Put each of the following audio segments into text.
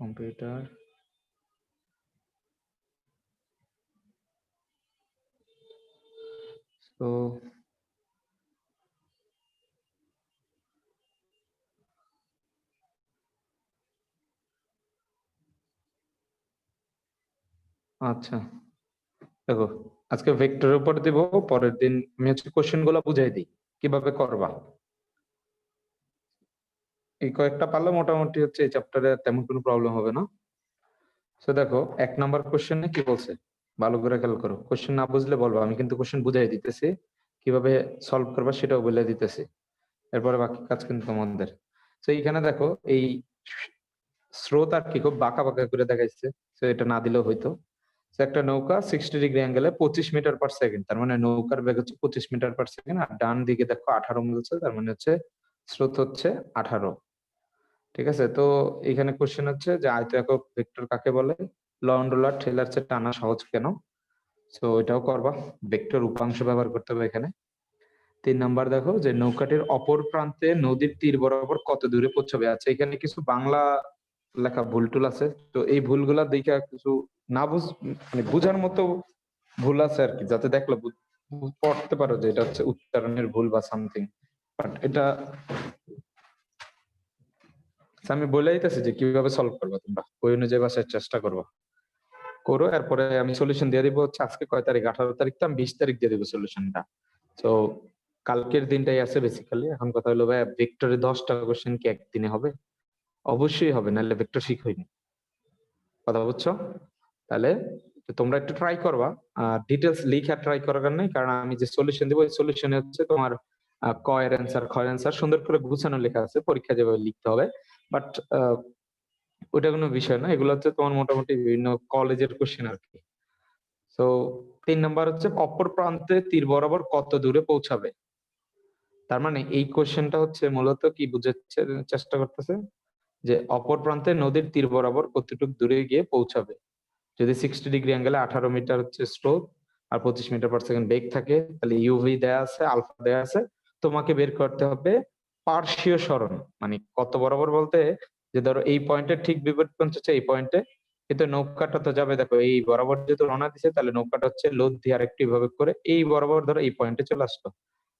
Computer তো আচ্ছা দেখো, আজকে ভেক্টরের উপর দিব, পরের দিন আমি হচ্ছে কোশ্চেন গুলো বুঝাই দিই কিভাবে করবা। এই কয়েকটা পারলে মোটামুটি হচ্ছে এই চ্যাপ্টারে তেমন কোনো প্রবলেম হবে না। তো দেখো 1 নাম্বার কোশ্চেনে কি বলছে, ভালো করে খেয়াল করো। কোশ্চেন না বুঝলে বলবো, আমি কিন্তু কোশ্চেন বুঝাই দিতেছি, কিভাবে সলভ করবা সেটাও বলে দিতেছি। এরপরে বাকি কাজ কিন্তু তোমাদের। তো এইখানে দেখো এই স্রোত আর কি খুব বাঁকা বাঁকা করে দেখাইছে, তো এটা না দিলেও হইতো। তো একটা নৌকা 60 ডিগ্রি অ্যাঙ্গেলে 25 মিটার/সেকেন্ড, তার মানে নৌকার বেগ হচ্ছে 25 মিটার/সেকেন্ড, আর ডান দিকে দেখো 18 মিলছে, তার মানে হচ্ছে স্রোত হচ্ছে 18। ঠিক আছে, তো এখানে কোশ্চেন হচ্ছে যে আয়ত একক ভেক্টর কাকে বলে, লন রোলার ঠেলার চেয়ে টানা সহজ কেন। তো এটাও করবা, ভেক্টর উপাংশ ব্যবহার করতে হবে এখানে। 3 নাম্বার দেখো যে নৌকাটির অপর প্রান্তে নদীর তীর বরাবর কত দূরে পৌঁছাবে। আচ্ছা, এখানে কিছু বাংলা লেখা ভুল টুল আছে, তো এই ভুলগুলা দেখা কিছু না মানে বুঝার মতো ভুল আছে আর কি, যাতে দেখলে পড়তে পারো যে এটা হচ্ছে উচ্চারণের ভুল বা সামথিং। বাট এটা আমি বলে দিতেছি যে কিভাবে সলভ করবো, তোমরা ওই অনুযায়ী বাসায় চেষ্টা করবো, করো। এরপরে আমি সলিউশন দিয়ে দিব হচ্ছে আজকে কয় তারিখ, 18 তারিখ, তো আমি 20 তারিখ দিয়ে দিব সলিউশনটা। তো কালকের দিনটাই আছে বেসিক্যালি। এখন কথা হলো ভাই, ভেক্টরে 10টা কোশ্চেন কি একদিনে হবে? অবশ্যই হবে, নাহলে ভেক্টর শিখ হয়নি। কথা বুঝছো? তাহলে তোমরা একটু ট্রাই করবা, ডিটেলস লিখে ট্রাই করার নেই, কারণ আমি যে সলিউশন দিব ওই সলিউশনে হচ্ছে তোমার ক এর অ্যান্সার, খ এর অ্যান্সার সুন্দর করে গুছানো লেখা আছে, পরীক্ষা যেভাবে লিখতে হবে। বাট ওটা কোনো বিষয় না, এগুলো হচ্ছে তোমার মোটামুটি বিভিন্ন কলেজের কোশ্চেন আর কি। তো 3 নাম্বার হচ্ছে অপর প্রান্তে তীর বরাবর কত দূরে পৌঁছাবে। তার মানে এই কোশ্চেনটা হচ্ছে মূলত কি বুঝাচ্ছে, চেষ্টা করতেছে যে অপর প্রান্তে নদীর তীর বরাবর কতটুকু দূরে গিয়ে পৌঁছাবে। যদি 60 ডিগ্রি অ্যাঙ্গেলে 18 মিটার হচ্ছে স্রোত আর 25 মিটার/সেকেন্ড বেগ থাকে, তাহলে ইউভি দেয়া আছে, আলফা দেয়া আছে, তোমাকে বের করতে হবে পার্শ্বীয় সরণ। মানে কত বরাবর বলতে, যে ধরো এই পয়েন্টের ঠিক বিপরীত প্রান্ত হচ্ছে এই পয়েন্টে, কিন্তু নৌকাটা তো যাবে দেখো এই বরাবর, যেহেতু রওনা দিছে তাহলে নৌকাটা হচ্ছে লোড দিয়ে আরেকটু ভাবে করে এই বরাবর ধরো এই পয়েন্টে চলে আসলো,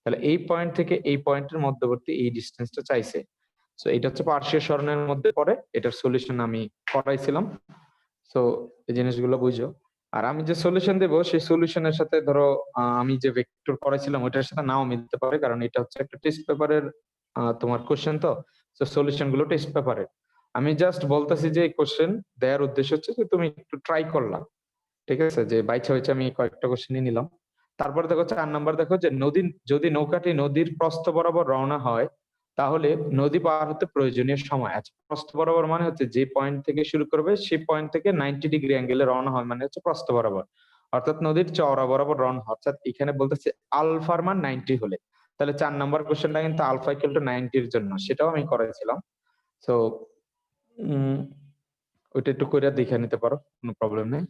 তাহলে এই পয়েন্ট থেকে এই পয়েন্টের মধ্যবর্তী এই ডিস্টেন্সটা চাইছে। তো এটা হচ্ছে পার্শ্বীয় সরণের মধ্যে পড়ে, এটার সলিউশন আমি করাইছিলাম। তো এই জিনিসগুলো বুঝো। আর আমি যে সলিউশন দেবো সেই সলিউশনের সাথে ধরো আমি যে ভেক্টর করাইছিলাম ওইটার সাথে নাও মিলতে পারে, কারণ এটা হচ্ছে একটা টেস্ট পেপারের তোমার কোশ্চেন। তো সলিউশন গুলো টেস্ট পেপারের। আমি জাস্ট বলতেছি যে এই কোশ্চেন দেওয়ার উদ্দেশ্য হচ্ছে যে তুমি একটু ট্রাই করলাম, ঠিক আছে, যে বাইচা হয়েছে আমি কয়েকটা কোশ্চেনই নিলাম। তারপরে দেখো 4 নাম্বার দেখো যে নদী, যদি নৌকাটি নদীর প্রস্থ বরাবর রওনা হয় তাহলে নদী পার হতে প্রয়োজনীয় সময় আছে। প্রস্থ বরাবর মানে হচ্ছে যে পয়েন্ট থেকে শুরু করবে সেই পয়েন্ট থেকে 90 ডিগ্রি অ্যাঙ্গেলে রওনা হয়, মানে হচ্ছে প্রস্থ বরাবর, অর্থাৎ নদীর চওড়া বরাবর রওনা হয়। অর্থাৎ এখানে বলতেছে আলফার মান 90 হলে, তাহলে 4 নাম্বার কোশ্চেনটা কিন্তু আলফা ইকুয়াল টু 90-র জন্য, সেটাও আমি করেছিলাম। তো ওইটা একটু করে দেখে নিতে পারো, কোনো প্রবলেম নেই।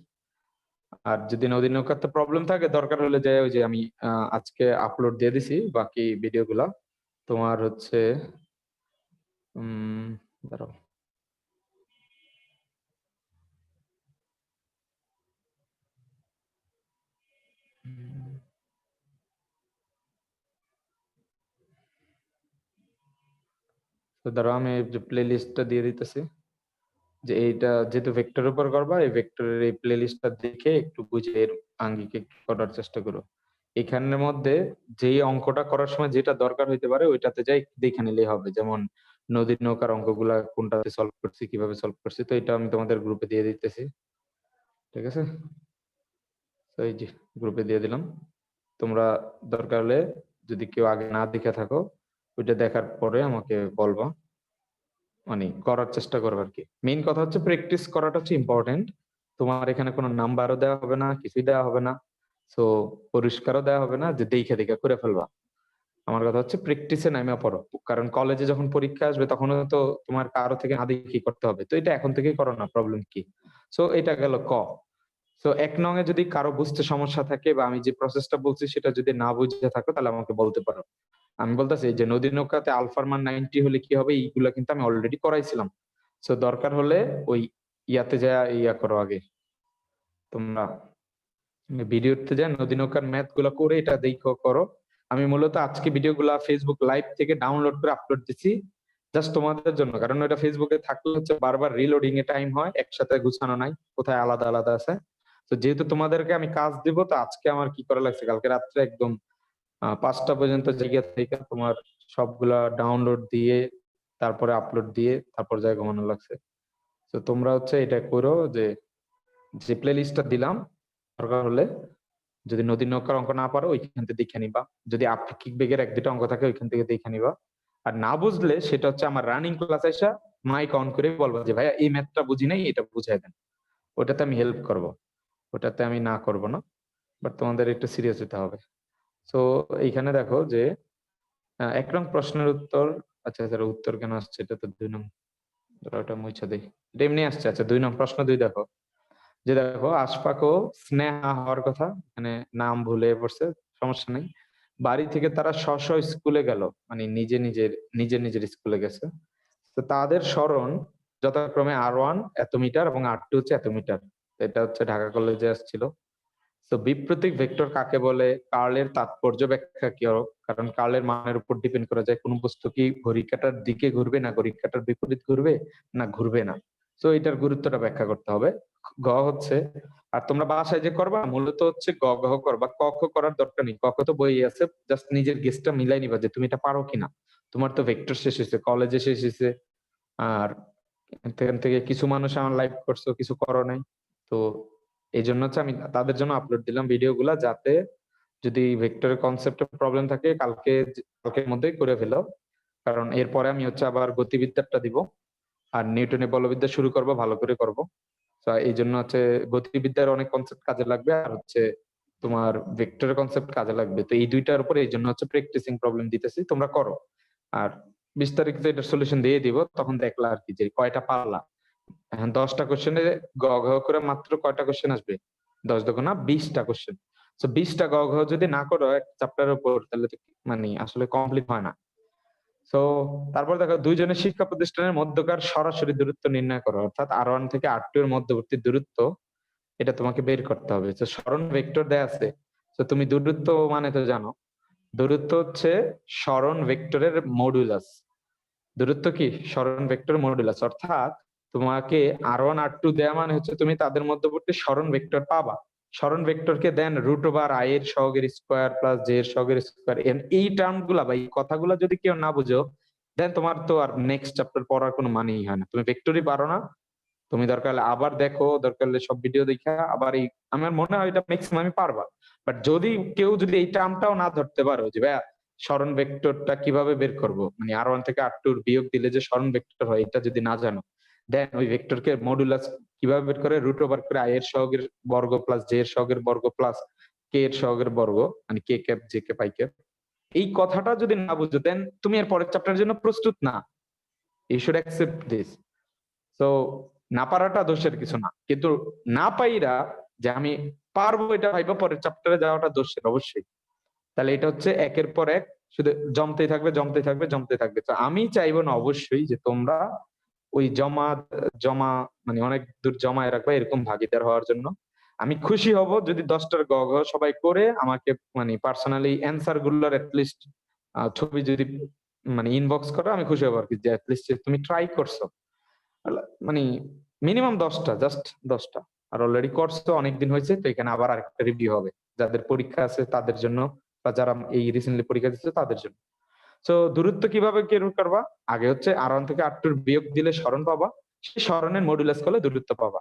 আর যদি নদী নৌকাতে প্রবলেম থাকে, দরকার হলে যে ওই যে আমি আজকে আপলোড দিয়ে দিছি বাকি ভিডিও গুলা, তোমার হচ্ছে দাঁড়াও, তো ধরো আমি যে প্লে লিস্টটা দিয়ে দিতেছি, যে এইটা যেহেতু ভেক্টরের উপর করবা, এই ভেক্টরের এই প্লে লিস্টটা দেখে একটু বুঝে এর আঙ্গিকে করার চেষ্টা করো। এখানের মধ্যে যেই অঙ্কটা করার সময় যেটা দরকার হইতে পারে ওইটাতে যাই দেখে নিলেই হবে। যেমন নদীর নৌকার অঙ্কগুলা কোনটাতে সলভ করছি, কিভাবে সলভ করছি, তো এটা আমি তোমাদের গ্রুপে দিয়ে দিতেছি, ঠিক আছে। তো এই যে গ্রুপে দিয়ে দিলাম, তোমরা দরকার হলে যদি কেউ আগে না দেখে থাকো ওইটা দেখার পরে আমাকে বলবা, মানে করার চেষ্টা করবে আর কি। মেইন কথা হচ্ছে প্র্যাকটিস করাটা হচ্ছে ইম্পর্টেন্ট। তোমার এখানে কোনো নাম্বারও দেওয়া হবে না, কিছুই দেওয়া হবে না, তো পরিষ্কারও দেওয়া হবে না যে দেখে দেখে করে ফেলবা। আমার কথা হচ্ছে প্র্যাকটিসে নামে পড়ো, কারণ কলেজে যখন পরীক্ষা আসবে তখনও তো তোমার কারো থেকে না দেখে করতে হবে, তো এটা এখন থেকেই করো না, প্রবলেম কি। সো এটা গেল ক। তো 1 নং এ যদি কারো বুঝতে সমস্যা থাকে বা আমি যে প্রসেসটা বলছি সেটা যদি না বুঝে থাকো তাহলে আমাকে বলতে পারো। আমি বলতেছি যে নদী নৌকাতে আলফার মান 90 হলে কি হবে, এইগুলা কিন্তু আমি অলরেডি করাইছিলাম। সো দরকার হলে ওই ইয়াতে যা ইয়া করো আগে, তোমরা ভিডিওতে যা নদী নৌকার ম্যাথ গুলা করে এটা দেখো করো। আমি মূলত আজকে ভিডিও গুলা ফেসবুক লাইভ থেকে ডাউনলোড করে আপলোড দিচ্ছি জাস্ট তোমাদের জন্য, কারণ ওটা ফেসবুকে থাকলে হচ্ছে বারবার রিলোডিং এ টাইম হয়, একসাথে গুছানো নাই, কোথায় আলাদা আলাদা আছে। তো যেহেতু তোমাদেরকে আমি কাজ দিব, তো আজকে আমার কি করা লাগছে, কালকে রাত্রে একদম 5টা পর্যন্ত জেগে থেকে তোমার সবগুলা ডাউনলোড দিয়ে তারপরে আপলোড দিয়ে তারপর যায় ঘুমানো লাগছে। তো তোমরা হচ্ছে এটা করো যে যে প্লে লিস্টটা দিলাম, দরকার হলে যদি নদী নৌকার অঙ্ক না পারো ওইখান থেকে দেখে নিবা, যদি আপেক্ষিক বেগের 1-2টা অঙ্ক থাকে ওইখান থেকে দেখে নিবা। আর না বুঝলে সেটা হচ্ছে আমার রানিং ক্লাস এসে মাইক অন করে বলবো যে ভাইয়া এই ম্যাথটা বুঝি নাই, এটা বুঝাই দেন। ওটাতে আমি হেল্প করব, ওটাতে আমি না করব না, বাট তোমাদের একটু সিরিয়াস হতে হবে। তো এইখানে দেখো যে 1 নং প্রশ্নের উত্তর, আচ্ছা আচ্ছা উত্তর কেন আসছে, এটা তো 2 নং, ওটা মুছে দেই, এটা এমনি আসছে। আচ্ছা 2 নং প্রশ্ন 2 দেখো, যে দেখো আশফাক ও স্নেহা হওয়ার কথা, মানে নাম ভুলে পড়ছে, সমস্যা নেই। বাড়ি থেকে তারা স্ব স্কুলে গেল, মানে নিজের স্কুলে গেছে। তো তাদের সরণ যথাক্রমে R1 এত মিটার এবং R2 হচ্ছে এত মিটার। এটা হচ্ছে ঢাকা কলেজে আসছিল। তো বিপ্রতীক ভেক্টর কাকে বলে, কার্লের তাৎপর্য ব্যাখ্যা কি, কারণ কার্লের মানের উপর ডিপেন্ড করা যায় কোন বস্তু কি ঘড়ি কাঁটার দিকে ঘুরবে না ঘড়ি কাঁটার বিপরীত ঘুরবে না ঘুরবে না। তো এটার গুরুত্বটা ব্যাখ্যা করতে হবে। গ হচ্ছে, আর তোমরা বাসায় যে করবা মূলত হচ্ছে গ ঘ করবা, ক খ করার দরকার নেই, ক খ তো বই আছে, জাস্ট নিজের গেসটা মিলাই নিবা যে তুমি এটা পারো কিনা। তোমার তো ভেক্টর শেষ হয়েছে, কলেজে শেষ হয়েছে, আর এখান থেকে কিছু মানুষ আমার লাইভ করছো, কিছু করো নাই। তো এই জন্য হচ্ছে আমি তাদের জন্য আপলোড দিলাম ভিডিও গুলা, যাতে যদি ভেক্টরের কনসেপ্টে প্রবলেম থাকে কালকের মধ্যেই করে ফেলো। কারণ এরপরে আমি হচ্ছে আবার গতিবিদ্যাটা দিব, আর নিউটনের বলবিদ্যা শুরু করব, ভালো করে করব। তো এই জন্য হচ্ছে গতিবিদ্যার অনেক কনসেপ্ট কাজে লাগবে, আর হচ্ছে তোমার ভেক্টরের কনসেপ্ট কাজে লাগবে। তো এই দুইটার উপরে এই জন্য হচ্ছে প্র্যাকটিসিং প্রবলেম দিতেছি, তোমরা করো। আর 20 তারিখে এটার সলিউশন দিয়ে দিব, তখন দেখলা আর কি যে কয়টা পারলা। এখন 10টা কোশ্চেনে গ ঘ করে মাত্র কয়টা কোশ্চেন আসবে, 10 দুগুণা 20টা কোশ্চেন। তো 20টা গ ঘ যদি না করো এক চ্যাপ্টারের উপর, তাহলে তো মানে আসলে কমপ্লিট হয় না। তো তারপর দেখো দুইজনের শিক্ষা প্রতিষ্ঠানের মধ্যকার সরাসরি দূরত্ব নির্ণয় করো, অর্থাৎ R1 থেকে R2 এর মধ্যবর্তী দূরত্ব, এটা তোমাকে বের করতে হবে। তো সরণ ভেক্টর দেয়া আছে, তো তুমি দূরত্ব মানে তো জানো, দূরত্ব হচ্ছে সরণ ভেক্টরের মডুলাস। দূরত্ব কি সরণ ভেক্টর মডুলাস, অর্থাৎ তোমাকে R1 R2 দেয়া মানে হচ্ছে তুমি তাদের মধ্যবর্তী সরণ ভেক্টর পাবা। সরণ ভেক্টরকে দেন √i এর সহগের স্কয়ার প্লাস j এর সহগের স্কয়ার। এই টার্ম গুলা বা এই কথাগুলা যদি কেউ না বুঝো, দেন তোমার তো আর নেক্সট চ্যাপ্টার পড়ার কোনো মানেই হয় না, তুমি ভেক্টরই পারো না। তুমি দরকার হলে আবার দেখো, দরকার হলে সব ভিডিও দেখা আবার এই, আমার মনে হয় এটা ম্যাক্সিমামই পারবা। বাট যদি কেউ যদি এই টার্মটাও না ধরতে পারো যে ভাইয়া সরণ ভেক্টরটা কিভাবে বের করব, মানে R1 থেকে R2 বিয়োগ দিলে যে সরণ ভেক্টর হয়, এটা যদি না জানো, দেন ওই ভেক্টরকে মডুলাস কিভাবে বের করে, √i এর সহগের বর্গ প্লাস j এর সহগের বর্গ প্লাস k এর সহগের বর্গ, মানে k cap j cap i cap. এই কথাটা যদি না বুঝো, দেন তুমি এর পরের চ্যাপ্টারের জন্য প্রস্তুত না। You should accept this. তো না পারাটা দোষের কিছু না, কিন্তু না পাইরা যে আমি পারবো এটা ভাইবা পরের চ্যাপ্টারে যাওয়াটা দোষের অবশ্যই। তাহলে এটা হচ্ছে একের পর এক শুধু জমতেই থাকবে জমতেই থাকবে জমতেই থাকবে। তো আমি চাইবো না অবশ্যই যে তোমরা ওই জমা জমা মানে অনেক দূর জমায় রাখবা এরকম ভাগীদার হওয়ার জন্য। আমি খুশি হব যদি 10টার গ ঘ সবাই করে আমাকে মানে পার্সোনালি অ্যান্সার গুলোর লিস্ট ছবি যদি মানে ইনবক্স করো, আমি খুশি হবো আর কি, যে লিস্ট তুমি ট্রাই করছো। মানে মিনিমাম 10টা, জাস্ট 10টা। আর অলরেডি করছো, অনেকদিন হয়েছে, তো এখানে আবার আরেকটা রিভিউ হবে যাদের পরীক্ষা আছে তাদের জন্য, বা যারা এই রিসেন্টলি পরীক্ষা দিচ্ছে তাদের জন্য। তো দূরত্ব কিভাবে বের করবা, আগে হচ্ছে R1 থেকে R2 বিয়োগ দিলে সরণ পাবা, সেই সরণের মডুলাস করলে দূরত্ব পাবা।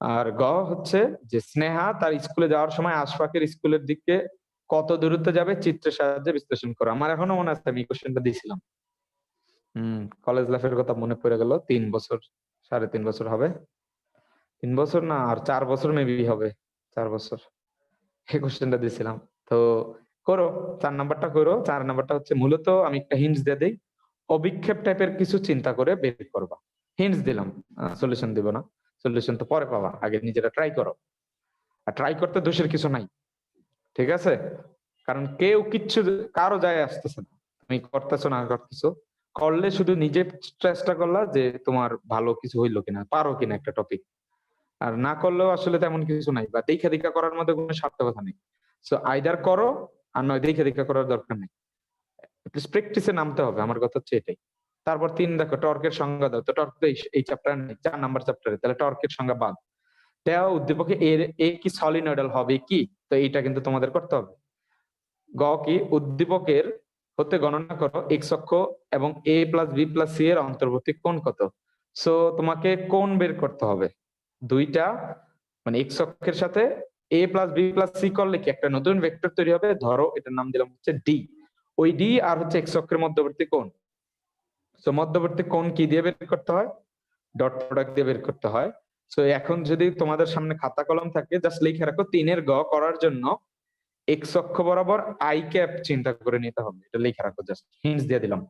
আর গ হচ্ছে যে স্নেহা তার স্কুলে যাওয়ার সময় আশফাকের স্কুলের দিকে কত দূরত্ব যাবে চিত্রের সাহায্যে বিশ্লেষণ করো। আমার এখনো মনে আছে আমি কোশ্চেনটা দিয়েছিলাম। কলেজ লাইফের কথা মনে পড়ে গেল, 3 বছর 3.5 বছর হবে, 3 বছর না আর 4 বছর মেবি হবে, 4 বছর এই কোশ্চেনটা দিয়েছিলাম। তো করো, 4 নাম্বারটা করো। 4 নাম্বারটা হচ্ছে মূলত আমি একটা হিন্টস দিয়ে দিই, অভিক্ষেপ টাইপের কিছু চিন্তা করে বের করবা। হিন্টস দিলাম, সলিউশন দিব না, সলিউশন তো পরে পাবা, আগে নিজেরা ট্রাই করো। আর ট্রাই করতে দোষের কিছু নাই, ঠিক আছে? কারণ কেউ কিচ্ছু কারো যায় আসতেছে না, তুমি করতেছো না করতেছো, করলে শুধু নিজে চেষ্টা করলা যে তোমার ভালো কিছু হইলো কিনা, পারো কিনা একটা টপিক। আর না করলেও আসলে তেমন কিছু নাই, বা দেখা দেখা করার মধ্যে কোনো সার্থকতা নেই। সো আইদার করো, আর নয় দেখা দেখা করার দরকার নেই। প্র্যাকটিসে নামতে হবে, আমার কথা হচ্ছে এটাই। তারপর ৩ দেখো টর্কের সংজ্ঞা দাও। তো টর্ক তো এই চ্যাপ্টার নেই, ৪ নাম্বার চ্যাপ্টারে, তাহলে টর্কের সংজ্ঞা বাদ। দেওয়া উদ্দীপকে এ কি সলিনয়েডাল হবে কি? তো এইটা কিন্তু তোমাদের করতে হবে। গ কি উদ্দীপকের হতে গণনা করো এক্স অক্ষ এবং এ প্লাস বি প্লাস সি এর অন্তর্বর্তী কোণ কত। সো তোমাকে কোণ বের করতে হবে দুইটা, মানে এক্স অক্ষের সাথে এ প্লাস বি প্লাস সি করলে কি একটা নতুন ভেক্টর তৈরি হবে। ধরো এটার নাম দিলাম হচ্ছে ডি। ওই ডি আর হচ্ছে এক্স অক্ষের মধ্যবর্তী কোণ। সো মধ্যবর্তী কোণ কি দিয়ে বের করতে হয়? ডট প্রোডাক্ট দিয়ে বের করতে হয়। সো এখন যদি তোমাদের সামনে খাতা কলম থাকে, জাস্ট লিখে রাখো 3-এর গ করার জন্য এক্স অক্ষ বরাবর আই ক্যাপ চিন্তা করে নিতে হবে। এটা লিখে রাখো, জাস্ট হিন্টস দিয়ে দিলাম,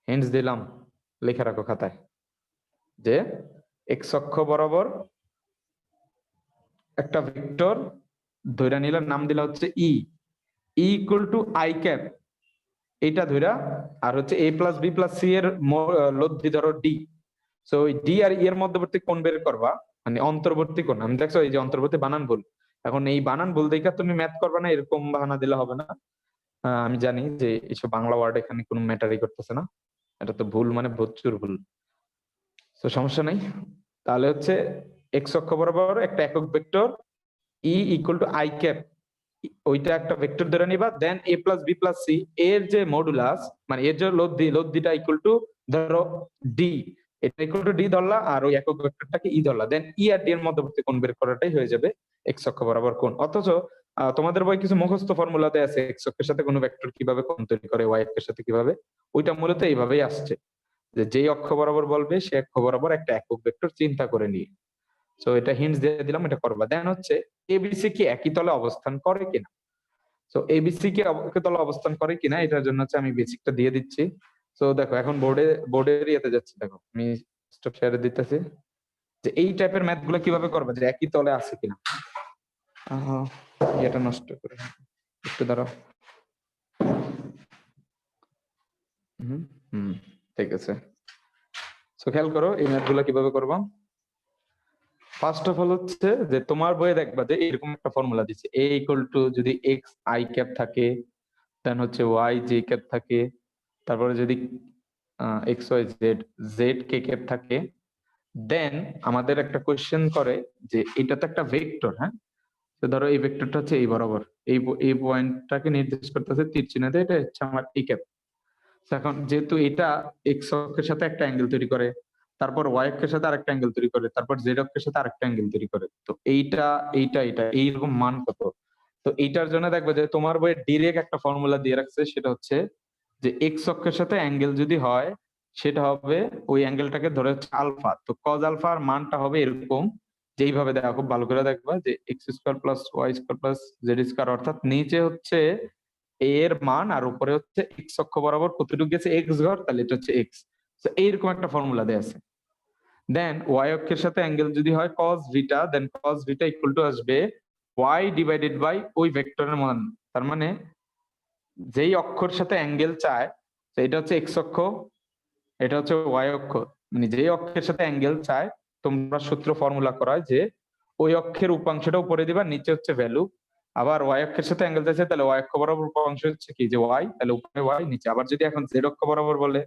হিন্টস দিলাম, লিখে রাখো খাতায় যে এক্স অক্ষ বরাবর একটা ভেক্টর ধইরা নিলাম, নাম দিলা হচ্ছে E equal to I cap, এটা ধইরা, আর হচ্ছে এ প্লাস বি প্লাস সি এর লব্ধি ধরো ডি। সো ওই ডি আর ই এর মধ্যবর্তী কোণ বের করবা, মানে অন্তর্বর্তী কোণ। আমি দেখছো এই যে অন্তর্বর্তী বানান ভুল, এখন এই বানান ভুল দেখা তুমি ম্যাথ করবা না, এরকম বাহানা দিলে হবে না। আমি জানি যে এইসব বাংলা ওয়ার্ড এখানে কোনো ম্যাটারই করতেছে না, এটা তো ভুল মানে প্রচুর ভুল। তো সমস্যা নাই। তাহলে হচ্ছে এক্স অক্ষ বরাবর একটা একক vector E equal to I cap, ওইটা একটা ভেক্টর ধরে নিবা। দেন এ প্লাস বি প্লাস সি এর যে মডুলাস, মানে এর যে লব্ধিটা ইকুয়াল টু ধরো ডি, এটা ইকুয়াল টু ডি ধরলা, আর ওই একক ভেক্টরটাকে ই ধরলা। দেন ই আর ডি এর মধ্যবর্তী কোণ বের করাটাই হয়ে যাবে এক্স অক্ষ বরাবর কোণ। অথচ তোমাদের বই কিছু মুখস্থ ফর্মুলাতে আছে এক্স অক্ষের সাথে কোনো ভেক্টর কিভাবে কোণ তৈরি করে, ওয়াই অক্ষের সাথে কিভাবে, ওইটা মূলত এইভাবেই আসছে যে যেই অক্ষ বরাবর বলবে সে অক্ষ বরাবর একটা একক ভেক্টর চিন্তা করে নিয়ে। সো এটা হিন্টস দিয়ে দিলাম, এটা করবা। দেন হচ্ছে এবিসি কি একই তলে অবস্থান করে কিনা। সো এবিসি কি একই তলে অবস্থান করে কিনা, এটার জন্য হচ্ছে আমি বেসিকটা দিয়ে দিচ্ছি। সো দেখো এখন বোর্ডের ইয়েতে যাচ্ছি, দেখো আমি স্টপ শেয়ারে দিতেছি যে এই টাইপের ম্যাথ গুলো কিভাবে করবে, যে একই তলে আছে কিনা। এটা নষ্ট করে একটু দাঁড়াও। হুম হুম ঠিক আছে। সো খেয়াল করো এই ম্যাথ গুলো কিভাবে করবা। ফার্স্ট অফ অল হচ্ছে যে তোমার বইয়ে দেখবা যে এরকম একটা ফর্মুলা দিচ্ছে, এ ইকুয়াল টু যদি এক্স আই ক্যাপ থাকে, দেন হচ্ছে ওয়াই জে ক্যাপ থাকে, তারপরে যদি x Y Z Z k cap থাকে, দেন আমাদের একটা কোয়েশ্চেন করে যে এটা তো একটা ভেক্টর, হ্যাঁ। তো ধরো এই ভেক্টরটা হচ্ছে এই বরাবর, এই পয়েন্টটাকে নির্দেশ করতেছে তীর চিহ্ন দিয়ে, এটা হচ্ছে আমার এই ক্যাপ। এখন যেহেতু এটা এক্স অক্ষের সাথে একটা অ্যাঙ্গেল তৈরি করে, তারপর ওয়াই অক্ষের সাথে আরেকটা অ্যাঙ্গেল তৈরি করে, তারপর জেড অক্ষের সাথে আরেকটা অ্যাঙ্গেল তৈরি করে, তো এইটা এইটা এটা এইরকম মান কত। তো এইটার জন্য দেখবে যে তোমার বইয়ে ডিরেক্ট একটা ফর্মুলা দিয়ে রাখছে, সেটা হচ্ছে যে এক্স অক্ষের সাথে অ্যাঙ্গেল যদি হয় সেটা হবে ওই অ্যাঙ্গেলটাকে ধরে হচ্ছে আলফা। তো কজ আলফার মানটা হবে এরকম, যেইভাবে দেখো খুব ভালো করে দেখবা যে x square plus y square plus z square, অর্থাৎ নিচে হচ্ছে এর মান আর উপরে হচ্ছে এক্স অক্ষ বরাবর কতটুকু গেছে এক্স ঘর, তাহলে এটা হচ্ছে এক্স। তো এইরকম একটা ফর্মুলা দেয়া আছে। দেন ওয়াই অক্ষের সাথে অ্যাঙ্গেল যদি হয় cos beta, then cos beta equal to আসবে y ডিভাইডেড বাই ওই ভেক্টরের মান। তার মানে যেই অক্ষর সাথে অ্যাঙ্গেল চায়, তো এটা হচ্ছে এক্স অক্ষ, এটা হচ্ছে ওয়াই অক্ষ, মানে যেই অক্ষের সাথে অ্যাঙ্গেল চায় তোমরা সূত্র ফর্মুলা করায় যে ওই অক্ষের উপাংশটা উপরে দিবা, নিচে হচ্ছে ভ্যালু। আবার ওয়াই অক্ষের সাথে অ্যাঙ্গেল চাইছে, তাহলে ওয়াই অক্ষ বরাবর উপাংশ হচ্ছে কি যে ওয়াই, তাহলে উপরে ওয়াই নিচে। আবার যদি এখন জেড অক্ষ বরাবর বলে,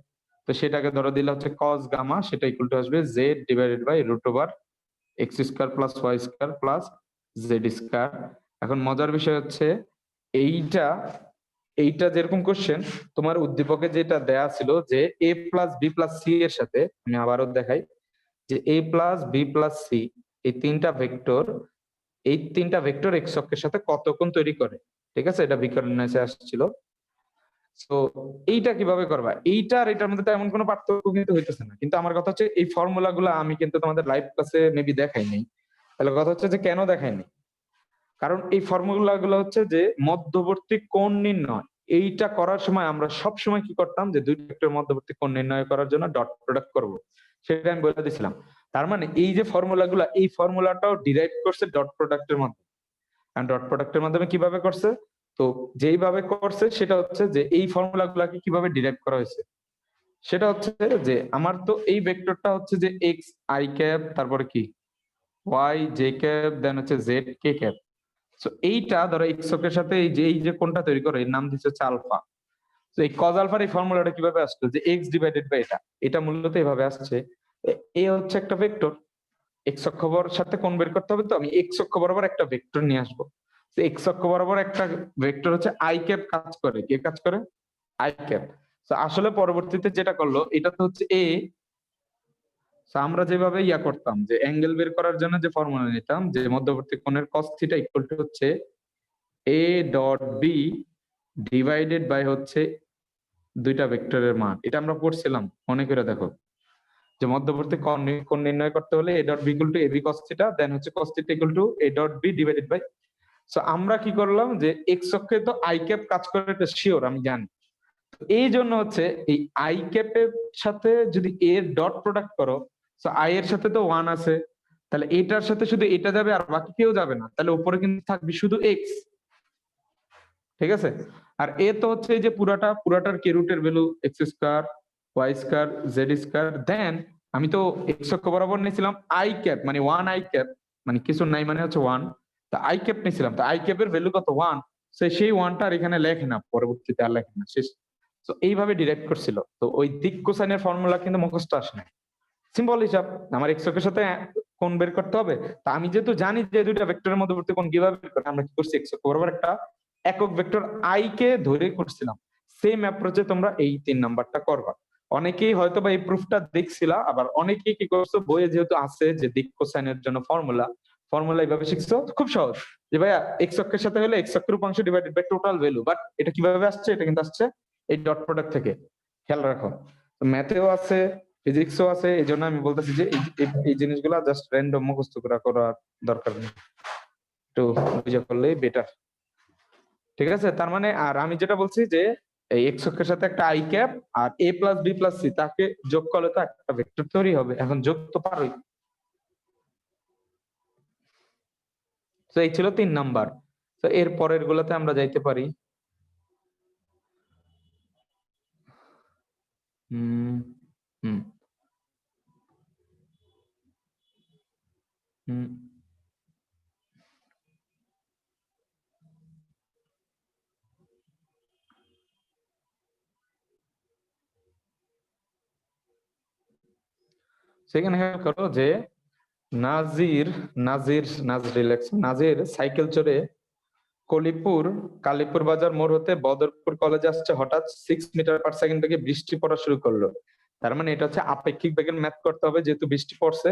তো সেটাকে ধরো দিলে হচ্ছে cos গামা, সেটা ইকুয়াল টু আসবে z divided by root over x square plus y square plus z square. এখন মজার বিষয় হচ্ছে এইটা এইটা যেরকম কোশ্চেন তোমার উদ্দীপকে যেটা দেয়া ছিল যে এ প্লাস বি প্লাস সি এর সাথে, আমি আবারও দেখাই যে এ প্লাস বি প্লাস সি এই তিনটা ভেক্টর এক্স অক্ষের সাথে কত কোণ তৈরি করে, ঠিক আছে, এটা বিকরণে আসছিল। তো এইটা কিভাবে করবা, এইটা আর এটার মধ্যে তেমন কোনো পার্থক্য কিন্তু হইতেছে না, কিন্তু আমার কথা হচ্ছে এই ফর্মুলা গুলো আমি কিন্তু তোমাদের লাইভ ক্লাসে মেবি দেখাই নাই। তাহলে কথা হচ্ছে যে কেন দেখাইনি, কারণ এই ফর্মুলা গুলো হচ্ছে যে মধ্যবর্তী কোণ নির্ণয়, এইটা করার সময় আমরা সব সময় কি করতাম যে দুই ভেক্টরের মধ্যবর্তী কোণ নির্ণয় করার জন্য ডট প্রোডাক্ট করব, সেটা আমি বলে দিছিলাম। তার মানে এই যে ফর্মুলা গুলা, এই ফর্মুলাটাও ডিরাইভ করছে ডট প্রোডাক্টের মাধ্যমে। ডট প্রোডাক্টের মাধ্যমে কিভাবে করছে, তো যেইভাবে করছে সেটা হচ্ছে যে এই ফর্মুলা গুলাকে কিভাবে ডিরাইভ করা হয়েছে সেটা হচ্ছে যে আমার তো এই ভেক্টরটা হচ্ছে যে এক্স আই ক্যাপ, তারপরে কি ওয়াই জে ক্যাপ, দেন হচ্ছে জেড কে ক্যাপ। সো এইটা ধরো এক্স অক্ষের সাথে এই যে কোনটা তৈরি করে এর নাম দিচ্ছে হচ্ছে আলফা। তো এই কজ আলফার এই ফর্মুলাটা কিভাবে আসলো যে এক্স ডিভাইডেড বাই এটা মূলত এভাবে আসছে। এ হচ্ছে একটা ভেক্টর, এক্স অক্ষ বরাবর সাথে কোণ বের করতে হবে, তো আমি এক্স অক্ষ বরাবর একটা ভেক্টর নিয়ে আসবো। তো এক্স অক্ষ বরাবর একটা ভেক্টর হচ্ছে আই ক্যাপ কাজ করে, কে কাজ করে? I cap. তো আসলে পরবর্তীতে যেটা করলো এটা তো হচ্ছে এ। আমরা যেভাবে ইয়া করতাম যে অ্যাঙ্গেল বের করার জন্য যে ফর্মুলা নিতাম যে মধ্যবর্তী কোণের cos থিটা ইকুয়াল টু হচ্ছে A dot B divided by হচ্ছে দুইটা ভেক্টরের মান, এটা আমরা পড়ছিলাম মনে করে দেখো। যে মধ্যবর্তী কোণ নির্ণয় করতে হলে A dot B equal to A B cos theta, then হচ্ছে cos theta equal to A dot B divided by. So আমরা কি করলাম যে এক্স অক্ষে তো আই ক্যাপ কাজ করে, এটা শিওর আমি জানি। এই জন্য হচ্ছে এই আই ক্যাপের সাথে যদি এর ডট প্রোডাক্ট করো, তো আই এর সাথে তো ওয়ান আছে, তাহলে এটার সাথে শুধু এটা যাবে আর বাকি কেউ যাবে না, তাহলে উপরে কিন্তু থাকবে শুধু এক্স। ঠিক আছে? আর এ তো হচ্ছে এই যে পুরাটার কে রুটের value x square y square z square, then আমি তো এক্স অক্ষ বরাবর নিয়েছিলাম আই ক্যাপ মানে ওয়ান আই ক্যাপ, মানে কিছু নাই মানে হচ্ছে ওয়ান। তা আই ক্যাপ নিয়েছিলাম, তা আই ক্যাপের ভ্যালু কত? ওয়ান। সেই ওয়ানটা আর এখানে লেখে না, পরবর্তীতে আর লেখে না, শেষ। তো এইভাবে ডিরাইভ করছিল। তো ওই দিক কোসাইনের ফর্মুলা কিন্তু মুখস্থ আসে না, সিম্পল হিসাব। আমার এক্স অক্ষের সাথে কোণ বের করতে হবে, তা আমি যেহেতু জানি যে দুইটা ভেক্টরের মধ্যবর্তী কোণ কিভাবে বের করে, আমরা কি করছি এক্স অক্ষ বরাবর একটা একক ভেক্টর আই কে ধরে করছিলাম। সেম অ্যাপ্রোচে তোমরা এই 3 নাম্বারটা করবা। অনেকেই হয়তো বা এই প্রুফটা দেখছিলা, আবার অনেকেই কি করছো বইয়ে যেহেতু আছে যে দিক কোসাইনের জন্য ফর্মুলা এইভাবে শিখছো, খুব সহজ যে ভাইয়া এক্স অক্ষের সাথে হলে এক্স অক্ষের উপাংশ divided by total value. But এটা কিভাবে আসছে? এটা কিন্তু আসছে এই ডট প্রোডাক্ট থেকে, খেয়াল রাখো। ম্যাথেও আছে, ফিজিক্সও আছে, এই জন্য আমি বলতেছি যে এই জিনিসগুলো জাস্ট র্যান্ডম মুখস্থ করার দরকার নেই, একটু বুঝে করলেই বেটার। ঠিক আছে? তার মানে আর আমি যেটা বলছি যে এই এক্স অক্ষের সাথে একটা আই ক্যাপ আর A plus B plus C তাকে যোগ করলে তো একটা ভেক্টর তৈরি হবে। এখন যোগ তো পারোই। তো এই ছিল 3 নাম্বার। তো এর পরের গুলোতে আমরা যাইতে পারি। হুম হুম হুম সেখানে খেয়াল করো যে নাজির নাজির সাইকেল চড়ে কালীপুর বাজার মোড় হতে বদরপুর কলেজে আসছে, হঠাৎ 6 মিটার/সেকেন্ড থেকে বৃষ্টি পড়া শুরু করলো। তার মানে এটা হচ্ছে আপেক্ষিক বেগের ম্যাথ করতে হবে যেহেতু বৃষ্টি পড়ছে।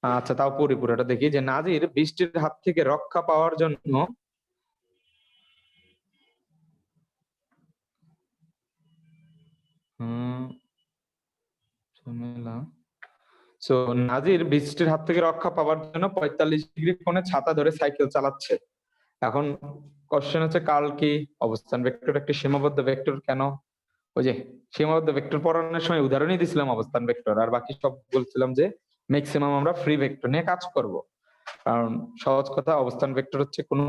আচ্ছা, তাও পুরোটা দেখি যে নাজির বৃষ্টির হাত থেকে রক্ষা পাওয়ার জন্য হুম ঝামেলা। সো নাজির বৃষ্টির হাত থেকে রক্ষা পাওয়ার জন্য 45 ডিগ্রি কোণে ছাতা ধরে সাইকেল চালাচ্ছে। এখন কোশ্চেন হচ্ছে কাল কি? অবস্থান ভেক্টর একটি সীমাবদ্ধ ভেক্টর কেন? ওই যে সীমাবদ্ধ ভেক্টর পড়ানোর সময় উদাহরণই দিছিলাম অবস্থান ভেক্টর, আর বাকি সব বলছিলাম যে ম্যাক্সিমাম আমরা ফ্রি ভেক্টর নিয়ে কাজ করব। কারণ সহজ কথা, অবস্থান ভেক্টর হচ্ছে কোনো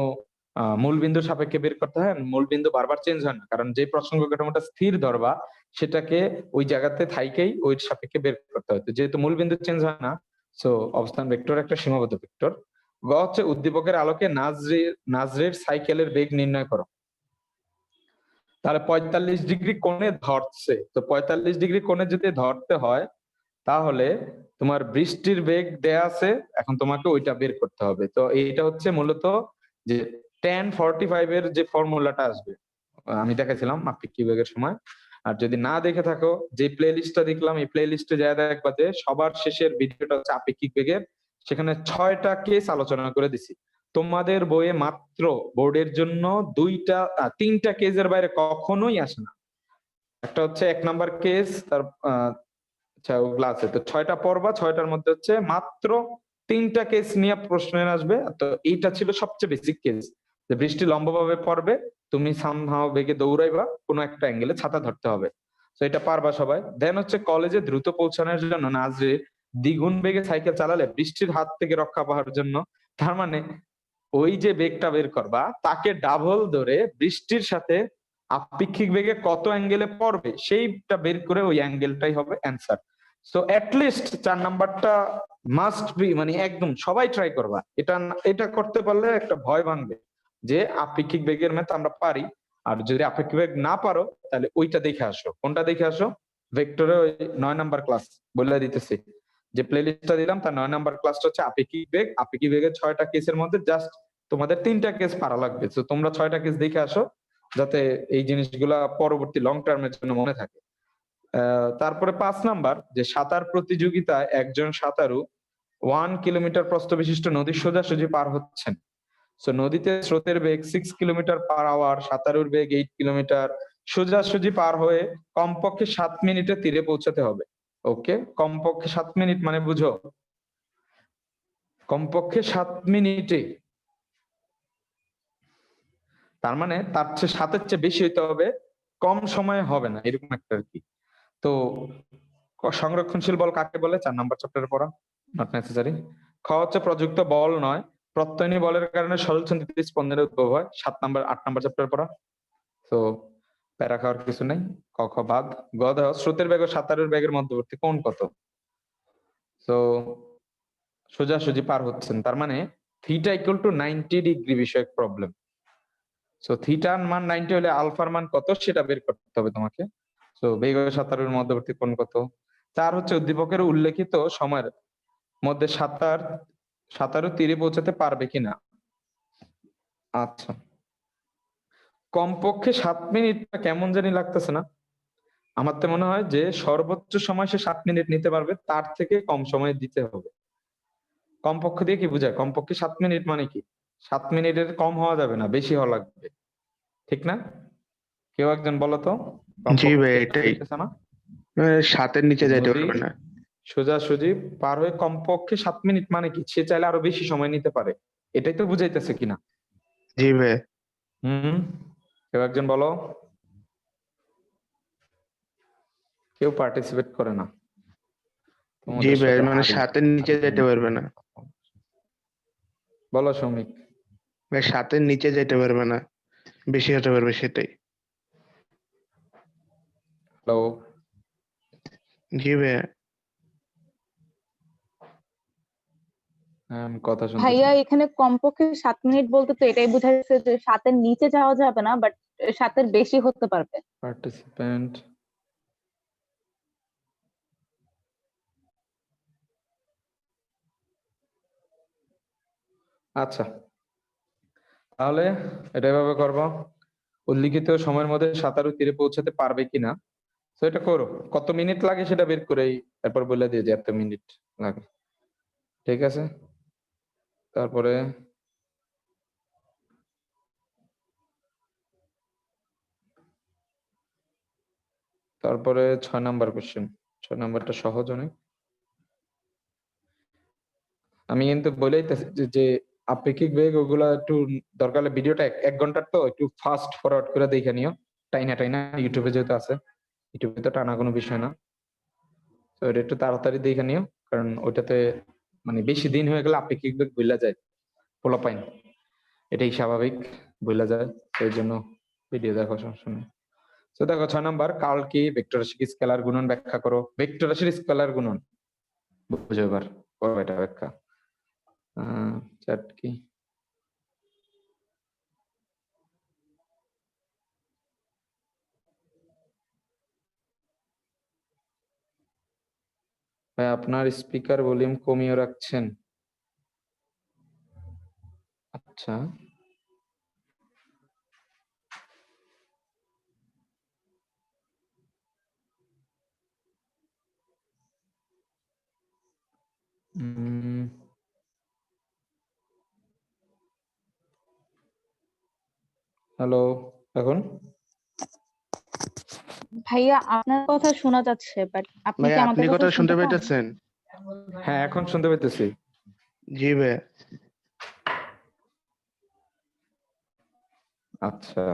মূল বিন্দুর সাপেক্ষে বের করতে হয়, মূল বিন্দু বারবার চেঞ্জ হয় না, কারণ যে প্রসঙ্গ কাঠামোটা স্থির ধরবা সেটাকে ওই জায়গাতে থাইকেই ওই সাপেক্ষে বের করতে হয়। তো যেহেতু মূল বিন্দু চেঞ্জ হয় না, সো অবস্থান ভেক্টর একটা সীমাবদ্ধ ভেক্টর। গ হচ্ছে উদ্দীপকের আলোকে নাজরের সাইকেলের বেগ নির্ণয় করো। তাহলে 45 ডিগ্রি কোণে ধরছে, তো 45 ডিগ্রি কোণে যদি ধরতে হয় তাহলে তোমার বৃষ্টির বেগ দেয়া আছে, এখন তোমাকে ওইটা বের করতে হবে। তো এইটা হচ্ছে মূলত যে tan45 এর যে ফর্মুলাটা আসবে, আমি দেখাইছিলাম আপেক্ষিক বেগের সময়। আর যদি না দেখে থাকো, যে প্লে লিস্টটা দেখলাম এই প্লে লিস্টে যা দেখবা যে সবার শেষের ভিডিওটা হচ্ছে আপেক্ষিক বেগের, সেখানে 6টা কেস আলোচনা করে দিছি। তোমাদের বইয়ে মাত্র বোর্ডের জন্য 3টা কেসের বাইরে কখনোই আসে না। একটা হচ্ছে 1 নাম্বার কেস, তার আচ্ছা ওগুলা আছে। তো 6টা পড়বা, 6টার মধ্যে হচ্ছে মাত্র 3টা কেস নিয়ে প্রশ্নের আসবে। তো এইটা ছিল সবচেয়ে বেসিক কেস, যে বৃষ্টি লম্বভাবে পড়বে, তুমি সামহাও বেগে দৌড়াইবা, কোনো একটা অ্যাঙ্গেলে ছাতা ধরতে হবে। তো এটা পারবা সবাই। দেন হচ্ছে কলেজে দ্রুত পৌঁছানোর জন্য নাজরিন দ্বিগুণ বেগে সাইকেল চালালে বৃষ্টির হাত থেকে রক্ষা পাওয়ার জন্য। তার মানে ওই যে বেগটা বের করবা তাকে ডাবল ধরে বৃষ্টির সাথে আপেক্ষিক বেগে কত অ্যাঙ্গেলে পড়বে সেইটা বের করে ওই অ্যাঙ্গেলটাই হবে অ্যান্সার। সো লিস্ট 4 নাম্বারটা মাস্ট বি, মানে একদম সবাই ট্রাই করবা। এটা করতে পারলে একটা ভয় ভাঙবে যে আপেক্ষিক বেগের ম্যাথ আমরা পারি। আর যদি আপেক্ষিক বেগ না পারো তাহলে ওইটা দেখে আসো। কোনটা দেখে আসো? ভেক্টরে ওই 9 নাম্বার ক্লাস বলে দিতেছি, যে প্লে লিস্টটা দিলাম তার 9 নাম্বার ক্লাসটা হচ্ছে আপেক্ষিক বেগ। আপেক্ষিক বেগের 6টা কেসের মধ্যে জাস্ট তোমাদের 3টা কেস পারা লাগবে। তো তোমরা 6টা কেস দেখে আসো যাতে এই জিনিসগুলা পরবর্তী লং টার্মের জন্য মনে থাকে। তারপরে 5 নাম্বার, যে সাঁতার প্রতিযোগিতায় একজন সাঁতারু 1 কিলোমিটার প্রস্থ বিশিষ্ট নদী সোজাসুজি পার হচ্ছেন। সো নদীতে স্রোতের বেগ 6 কিলোমিটার/আওয়ার, সাঁতারুর বেগ 8 কিলোমিটার, সোজাসুজি পার হয়ে কমপক্ষে 7 মিনিটে তীরে পৌঁছাতে হবে। ওকে, কমপক্ষে 7 মিনিট মানে বুঝো, কমপক্ষে 7 মিনিটে, তার মানে তার চেয়ে 7-এর চেয়ে বেশি হইতে হবে, কম সময়ে হবে না, এরকম একটা আর কি। তো সংরক্ষণশীল বল কাকে বলে? 4 নাম্বার চ্যাপ্টারে পড়া, নট নেসেসারি। খ হচ্ছে প্রযুক্ত বল নয়, প্রত্যয়নী বলের কারণে সরলচন্দ্রিত স্পন্দনের উদ্ভব হয়, 8 নাম্বার চ্যাপ্টারে পড়া। তো প্যারা খাওয়ার কিছু নাই। ক খ বাদ। গ দেহ স্রোতের বেগ ও সাঁতারের বেগের মধ্যবর্তী কোণ কত? তো সোজাসুজি পার হচ্ছেন, তার মানে থিটা ইকুয়াল টু 90 ডিগ্রি বিষয়ক প্রবলেম। সো থিটার মান 90 হলে আলফার মান কত সেটা বের করতে হবে তোমাকে। সো বেগ ও সাঁতারের মধ্যবর্তী কোণ কত? 4 হচ্ছে উদ্দীপকের উল্লেখিত সময়ের মধ্যে সাঁতারু তীরে পৌঁছাতে পারবে কিনা। আচ্ছা, কমপক্ষে 7 মিনিটটা কেমন জানি লাগতেছে না? আমার তো মনে হয় যে সর্বোচ্চ সময় সে 7 মিনিট নিতে পারবে, তার থেকে কম সময় দিতে হবে। কমপক্ষে দিয়ে কি বোঝায়? কমপক্ষে 7 মিনিট মানে কি? 7 মিনিটের কম হওয়া যাবে না, বেশি হওয়া লাগবে, ঠিক না? কেউ একজন বলো তো। জি ভাই, কমপক্ষে এটাই। হইতেছে না? 7-এর নিচে যাইতে নদী পারবে না। সোজাসুজি পার হয়ে কমপক্ষে 7 মিনিট মানে কি? সে চাইলে আরো বেশি সময় নিতে পারে, এটাই তো বুঝাইতেছে কিনা? জি ভাই। কেউ একজন বলো। কেউ পার্টিসিপেট করে না, জি তোমাদের ভাই, সাথে মানে 7-এর নিচে যাইতে পারবে না। বলো শ্রমিক। ভাই 7-এর নিচে যাইতে পারবে না, বেশি হতে পারবে সেটাই। হ্যালো। জি ভাই। কথা শুনতেছি ভাইয়া না। এখানে কমপক্ষে 7 মিনিট বলতে তো এটাই বোঝাচ্ছে যে 7-এর নিচে যাওয়া যাবে না, বাট 7-এর বেশি হতে পারবে। পার্টিসিপেন্ট। আচ্ছা, তাহলে এটা এভাবে করবো, উল্লিখিত সময়ের মধ্যে সাঁতারু তীরে পৌঁছাতে পারবে কিনা। তো এটা করো, কত মিনিট লাগে সেটা বের করেই তারপর বলে দিয়ে যে এত মিনিট লাগে, ঠিক আছে? তারপরে তারপরে 6 নাম্বার কোশ্চেন। 6 নাম্বারটা সহজ অনেক। আমি কিন্তু বলেইতেছি যে আপেক্ষিক বেগ ওগুলা একটু দরকার হলে ভিডিওটা 1 ঘন্টার, তো একটু ফাস্ট ফরওয়ার্ড করে দেখে নিও, টাইনা টাইনা, ইউটিউবে যেহেতু আছে, ইউটিউবে তো টানা কোনো বিষয় না। তো এটা একটু তাড়াতাড়ি দেখে নিও, কারণ ওইটাতে মানে বেশি দিন হয়ে গেলে আপেক্ষিক বেগ ভুলা যায়, পোলাপাইন, এটাই স্বাভাবিক, ভুলা যায়। সেই জন্য ভিডিও দেখো, সমস্যা নেই। তো দেখো 6 নাম্বার, কার্ল কি ভেক্টর রাশির স্কেলার গুণন ব্যাখ্যা করো। ভেক্টর রাশির স্কেলার গুণন বুঝো এবার, করো এটা ব্যাখ্যা। চ্যাট কি ভাই, আপনার স্পিকার ভলিউম কমিয়ে রাখছেন? আচ্ছা, হ্যালো, এখন? ভাইয়া আপনার কথা শোনা যাচ্ছে, বাট আপনি ভাই কি আপনি আমাদের কথা কথা শুনতে শুনতে পান? পাইতেছেন? হ্যাঁ এখন শুনতে পাইতেছি। জি ভাই। আচ্ছা,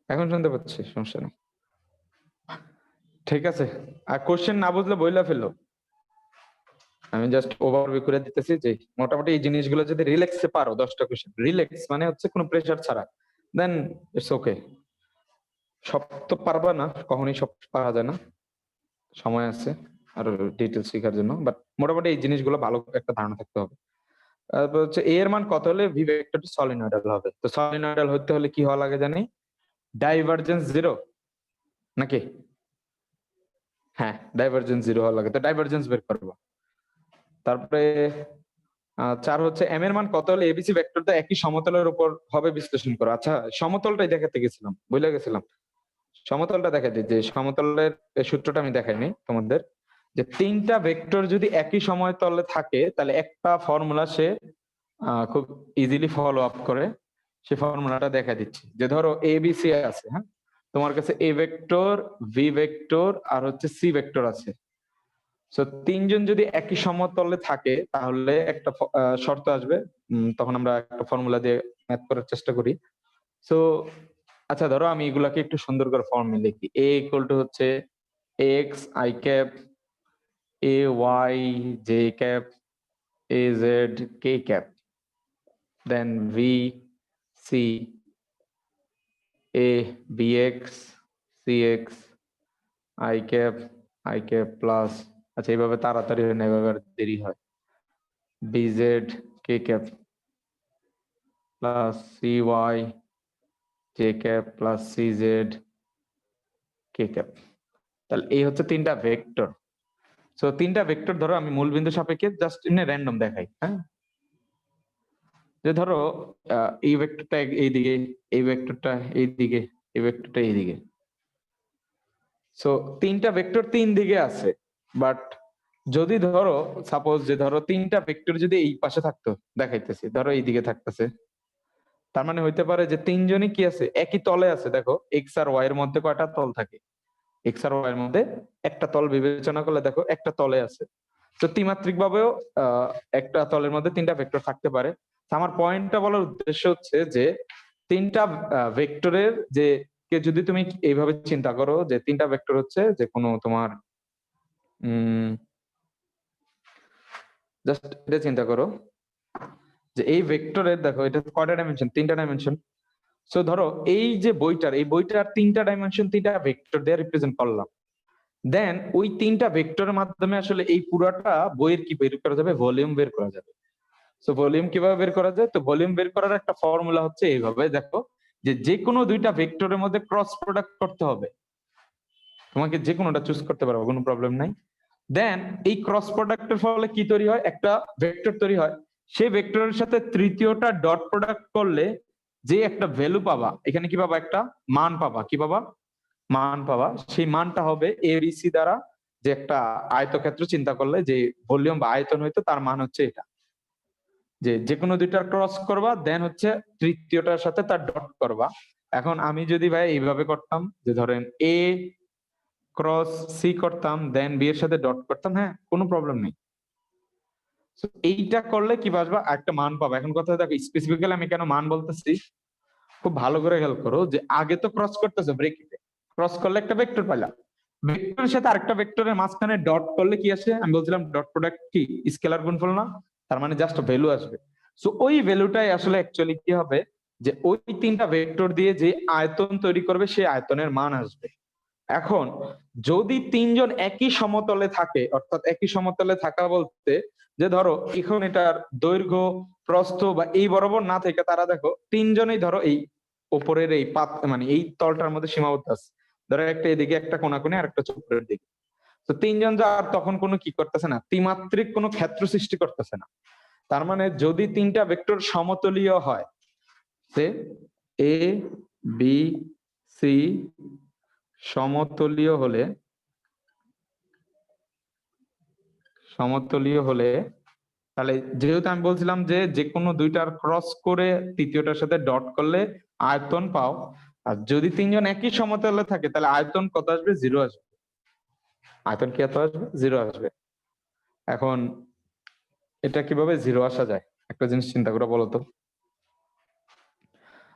এখন শুনতে পাচ্ছি, সমস্যা নেই, ঠিক আছে। আর কোশ্চেন না বুঝলে বইলা ফেলো। আমি জাস্ট ওভারভিউ করে দিতেছি যে মোটামুটি এই জিনিসগুলো যদি রিল্যাক্সে পারো, 10টা কোশ্চেন রিল্যাক্স মানে হচ্ছে কোনো প্রেশার ছাড়া, দেন ইটস ওকে। সব তো পারবা না, কখনোই সব পারা যায় না, সময় আছে আর ডিটেলস শেখার জন্য, বাট মোটামুটি এই জিনিসগুলো ভালো একটা ধারণা থাকতে হবে। তারপর হচ্ছে এ এর মান কত হলে ভি ভেক্টরটি সলিনয়েডাল হবে? তো সলিনয়েডাল হতে হলে কি হওয়া লাগে জানি? ডাইভারজেন্স জিরো নাকি? হ্যাঁ, ডাইভারজেন্স জিরো হওয়া লাগে, তো ডাইভারজেন্স বের করবো। তারপরে 4 হচ্ছে এম এর মান কত হলে এবিসি ভেক্টরটা একই সমতলের উপর হবে বিশ্লেষণ করো। আচ্ছা, সমতলটাই দেখাতে গেছিলাম, ভুলে গেছিলাম। সমতলটা দেখাই দিই, যে সমতলের এই সূত্রটা আমি দেখাইনি তোমাদের, যে 3টা ভেক্টর যদি একই সমতলে থাকে তাহলে একটা ফর্মুলা সে খুব ইজিলি ফলো আপ করে। সে ফর্মুলাটা দেখা দিচ্ছি, যে ধরো এ বি সি আছে, হ্যাঁ, তোমার কাছে এ ভেক্টর, ভি ভেক্টর আর হচ্ছে সি ভেক্টর আছে। সো 3জন যদি একই সমতলে থাকে তাহলে একটা শর্ত আসবে, তখন আমরা একটা ফর্মুলা দিয়ে ম্যাথ করার চেষ্টা করি। সো আচ্ছা, ধরো আমি এগুলাকে একটু সুন্দর করে ফর্মে লিখি। এ ইকুয়াল টু হচ্ছে x i cap, A y j cap, A z k cap, then V C A B x C x i cap plus, আচ্ছা এইভাবে তাড়াতাড়ি হয় না, এভাবে আর দেরি হয়, B z k cap plus C y j cap plus C z k cap. তাহলে এই হচ্ছে 3টা ভেক্টর। সো 3টা ভেক্টর ধরো আমি মূলবিন্দু সাপেক্ষে জাস্ট এমনি র্যান্ডম দেখাই, হ্যাঁ, যে ধরো এই ভেক্টরটা এইদিকে, এই ভেক্টরটা এইদিকে, এই ভেক্টরটা এইদিকে। সো 3টা ভেক্টর 3 দিকে আছে, বাট যদি ধরো সাপোজ যে ধরো 3টা ভেক্টর যদি এই পাশে থাকতো, দেখাইতেছি, ধরো এইদিকে থাকতেছে, তার মানে হইতে পারে যে 3জনই কি আছে, একই তলে আছে। দেখো এক্স আর ওয়াই এর মধ্যে কয়টা তল থাকে? এক্স আর ওয়াই এর মধ্যে একটা তল বিবেচনা করলে দেখো একটা তলে আছে। তো ত্রিমাত্রিক ভাবেও একটা তলের মধ্যে 3টা ভেক্টর থাকতে পারে। আমার পয়েন্টটা বলার উদ্দেশ্য হচ্ছে যে 3টা ভেক্টরের যে কে যদি তুমি এইভাবে চিন্তা করো যে 3টা ভেক্টর হচ্ছে যে কোনো তোমার জাস্ট এটা চিন্তা করো যে এই ভেক্টরের, দেখো এটা কয়টা ডাইমেনশন? 3টা ডাইমেনশন। সো ধরো এই যে বইটার, এই বইটার 3টা ডাইমেনশন 3টা ভেক্টর দিয়ে রিপ্রেজেন্ট করলাম। দেন ওই 3টা ভেক্টরের মাধ্যমে আসলে এই পুরাটা বইয়ের কি বের করা যাবে? ভলিউম বের করা যাবে। সো ভলিউম কিভাবে বের করা যায়? তো ভলিউম বের করার একটা ফর্মুলা হচ্ছে এইভাবে, দেখো যে কোনো 2টা ভেক্টরের মধ্যে ক্রস প্রোডাক্ট করতে হবে। তোমাকে যে কোনোটা চুজ করতে পারো, কোনো প্রবলেম নাই। দেন এই ক্রস প্রোডাক্টের ফলে কি তৈরি হয়? একটা ভেক্টর তৈরি হয়। সেই ভেক্টরের সাথে তৃতীয়টা ডট প্রোডাক্ট করলে যে একটা ভ্যালু পাবা, এখানে কি পাবা? একটা মান পাবা। কি পাবা? মান পাবা। সেই মানটা হবে এবিসি দ্বারা, যে একটা আয়তক্ষেত্র চিন্তা করলে যে ভলিউম বা আয়তন হইতো, তার মান হচ্ছে এটা। যে কোনো 2টার ক্রস করবা, দেন হচ্ছে তৃতীয়টার সাথে তার ডট করবা। এখন আমি যদি ভাই এইভাবে করতাম, যে ধরেন এ ক্রস সি করতাম, দেন বি এর সাথে ডট করতাম, হ্যাঁ, কোনো প্রবলেম নেই। এইটা করলে কি বাসবা? একটা মান পাবা। এখন কথা দেখো, স্পেসিফিক্যালি আমি কেন মান বলতেছি, খুব ভালো করে হেল্প করো, যে আগে তো ক্রস করতেছো ব্রেকেটে, ক্রস করলে একটা ভেক্টর পাইলাম, ভেক্টরের সাথে আরেকটা ভেক্টরের মাঝখানে ডট করলে কি আসে? আমি বলছিলাম ডট প্রোডাক্ট কি স্কেলার গুণফল না? তার মানে জাস্ট ভ্যালু আসবে। সো ওই ভ্যালুটাই আসলে অ্যাকচুয়ালি কি হবে, যে ওই 3টা ভেক্টর দিয়ে যে আয়তন তৈরি করবে সেই আয়তনের মান আসবে। এখন যদি 3জন একই সমতলে থাকে, অর্থাৎ একই সমতলে থাকা বলতে যে ধরো এখন এটার দৈর্ঘ্য প্রস্থ বা এই বরাবর না থেকে, তারা দেখো 3জনই ধরো এই উপরের এই পাত মানে এই তলটার মধ্যে সীমাবদ্ধ আছে। ধরো একটা এদিকে, একটা কোনাকুনি, আর একটা উপরের দিকে। তো 3জন যা আর তখন কোনো কি করতেছে না, ত্রিমাত্রিক কোনো ক্ষেত্র সৃষ্টি করতেছে না। তার মানে যদি 3টা ভেক্টর সমতলীয় হয়, সে এ বি সি সমতলীয় হলে, তাহলে যেহেতু আমি বলছিলাম যে যে কোনো 2টার ক্রস করে তৃতীয়টার সাথে ডট করলে আয়তন পাও, আর যদি 3জন একই সমতলে থাকে তাহলে আয়তন কত আসবে? 0 আসবে। আয়তন কি এত আসবে? 0 আসবে। এখন এটা কিভাবে 0 আসা যায়? একটা জিনিস চিন্তা করে বলো তো।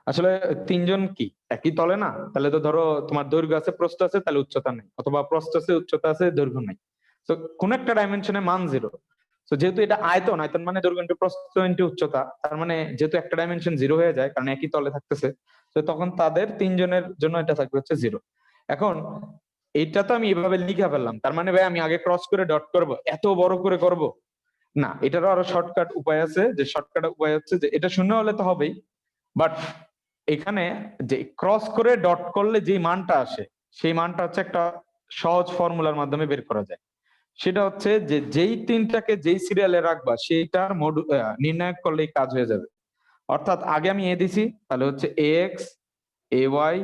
আসলে 3জন কি একই তলে না? তাহলে তো ধরো তোমার দৈর্ঘ্য আছে, প্রস্থ আছে, তাহলে উচ্চতা নেই, অথবা প্রস্থ আছে, উচ্চতা আছে, দৈর্ঘ্য নেই। তো কোন একটা ডাইমেনশনে মান 0। তো যেহেতু এটা আয়তন, আয়তন মানে দৈর্ঘ্য ইনটু প্রস্থ ইনটু উচ্চতা, তার মানে যেহেতু একটা ডাইমেনশন 0 হয়ে যায় কারণ একই তলে থাকতেছে, তো তখন তাদের তিনজনের জন্য এটা থাকবে হচ্ছে 0। এখন এইটা তো আমি এভাবে লিখে ফেললাম, তার মানে ভাই আমি আগে ক্রস করে ডট করব, এত বড় করে করব না। এটারও আরো শর্টকাট উপায় আছে, যে শর্টকাট উপায় হচ্ছে যে এটা শূন্য হলে তো হবেই, বাট এখানে যে ক্রস করে ডট করলে যে মানটা আসে সেই মানটা হচ্ছে একটা সহজ ফর্মুলার মাধ্যমে বের করা যায়। সেটা হচ্ছে যে যেই তিনটাকে যেই সিরিয়ালে রাখবা সেইটার নির্ণায়ক করলেই কাজ হয়ে যাবে। অর্থাৎ আগে আমি এ দিছি, তাহলে হচ্ছে A x, A y,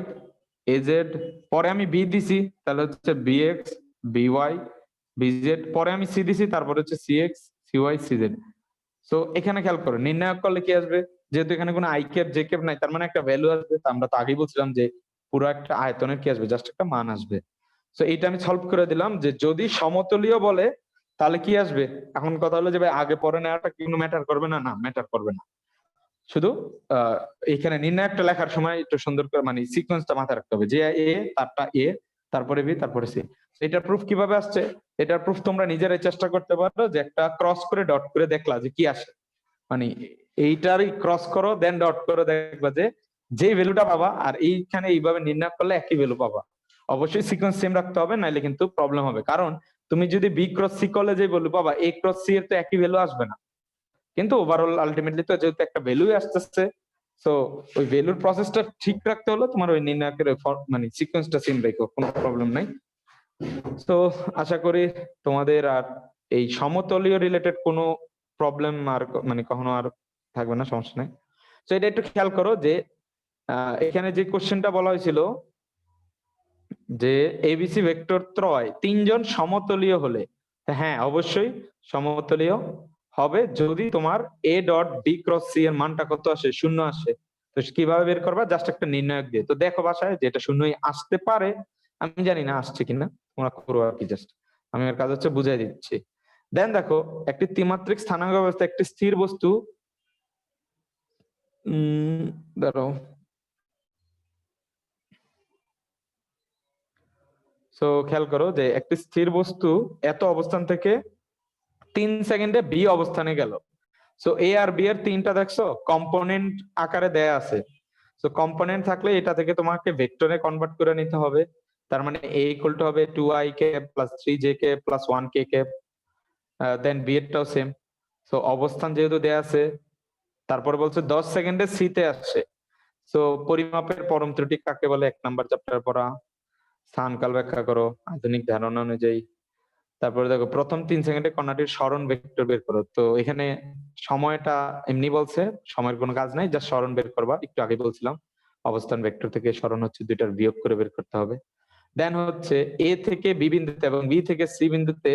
A z, পরে আমি বি দিছি, তাহলে হচ্ছে B x, B y, B z, পরে আমি সি দিছি, তারপরে হচ্ছে C x, C y, C z. তো এখানে খেয়াল করো নির্ণায়ক করলে কি আসবে, যেহেতু এখানে কোনো আই ক্যাপ জে ক্যাপ নাই, তার মানে একটা ভ্যালু আসবে। তা আমরা তো আগেই বলছিলাম যে পুরো একটা আয়তনের কি আসবে, জাস্ট একটা মান আসবে। তো এইটা আমি সলভ করে দিলাম যে যদি সমতলীয় বলে তাহলে কি আসবে। এখন কথা হলো যে ভাই আগে পরে নেওয়াটা কি কোনো ম্যাটার করবে না? না, ম্যাটার করবে না। শুধু এখানে নির্ণায়কটা লেখার সময় একটু সুন্দর করে মানে সিকোয়েন্সটা মাথায় রাখতে হবে, যে এ তারটা এ, তারপরে বি, তারপরে সি। এটার প্রুফ কিভাবে আসছে, এটার প্রুফ তোমরা নিজেরাই চেষ্টা করতে পারো, যে একটা ক্রস করে ডট করে দেখলা যে কি আসে, মানে এইটারই ক্রস করো দেন ডট করে দেখবা যে যেই ভ্যালুটা পাবা আর এইখানে এইভাবে নির্ণয় করলে একই ভ্যালু পাবা। অবশ্যই সিকোয়েন্স সেম রাখতে হবে, নাইলে কিন্তু প্রবলেম হবে। কারণ তুমি যদি বি ক্রস সি করলে যে ভ্যালু পাবা, এ ক্রস সি এর তো একই ভ্যালু আসবে না। কিন্তু ওভারঅল আলটিমেটলি তো যেহেতু একটা ভ্যালুই আসতেছে, সো ওই ভ্যালুর প্রসেসটা ঠিক রাখতে হলো, তোমার ওই নির্ণায়কের মানে সিকোয়েন্সটা সেম রেখো, কোনো প্রবলেম নাই। তো আশা করি তোমাদের আর এই সমতলীয় রিলেটেড কোনো প্রবলেম আর মানে কখনো আর থাকবে না, সমস্যা নাই। তো এটা একটু খেয়াল করো যে এখানে যে কোশ্চেনটা বলা হয়েছিল যে এবিসি ভেক্টর ত্রয় তিনজন সমতলীয় হলে, হ্যাঁ অবশ্যই সমতলীয় হবে যদি তোমার A dot B cross C এর মানটা কত আসে, 0 আসে। তো কিভাবে বের করবা, জাস্ট একটা নির্ণায়ক দিয়ে। তো দেখো বাসায় যে এটা 0ই আসতে পারে, আমি জানি না আসছে কিনা, তোমরা করো আর কি, জাস্ট আমি এর কাজ হচ্ছে বুঝাই দিচ্ছি। দেন দেখো একটি ত্রিমাত্রিক স্থানাঙ্ক ব্যবস্থা একটি স্থির বস্তু, দাঁড়াও, সো খেয়াল করো যে একটি স্থির বস্তু এত অবস্থান থেকে 3 সেকেন্ডে বি অবস্থানে গেল। সো এ আর বি এর তিনটা দেখছো কম্পোনেন্ট আকারে দেয়া আছে। সো কম্পোনেন্ট থাকলে এটা থেকে তোমাকে ভেক্টরে কনভার্ট করে নিতে হবে। তার মানে এ ইকুয়াল টু হবে 2i cap plus 3j cap plus 1k cap, then B এরটাও সেম। সো অবস্থান যেহেতু দেয়া আছে, তারপর বলছে 10 সেকেন্ডে সি তে আসছে। সো পরিমাপের পরম ত্রুটি কাকে বলে 1 নাম্বার চ্যাপ্টার পড়া। স্থানকাল ব্যাখ্যা করো আধুনিক ধারণা অনুযায়ী। তারপরে দেখো প্রথম 3 সেকেন্ডে কণাটির সরণ ভেক্টর বের করো। তো এখানে সময়টা এমনি বলছে, সময়ের কোনো কাজ নাই, জাস্ট সরণ বের করবা। একটু আগে বলছিলাম অবস্থান ভেক্টর থেকে সরণ হচ্ছে দুইটার বিয়োগ করে বের করতে হবে। দেন হচ্ছে এ থেকে বি বিন্দুতে এবং বি থেকে সি বিন্দুতে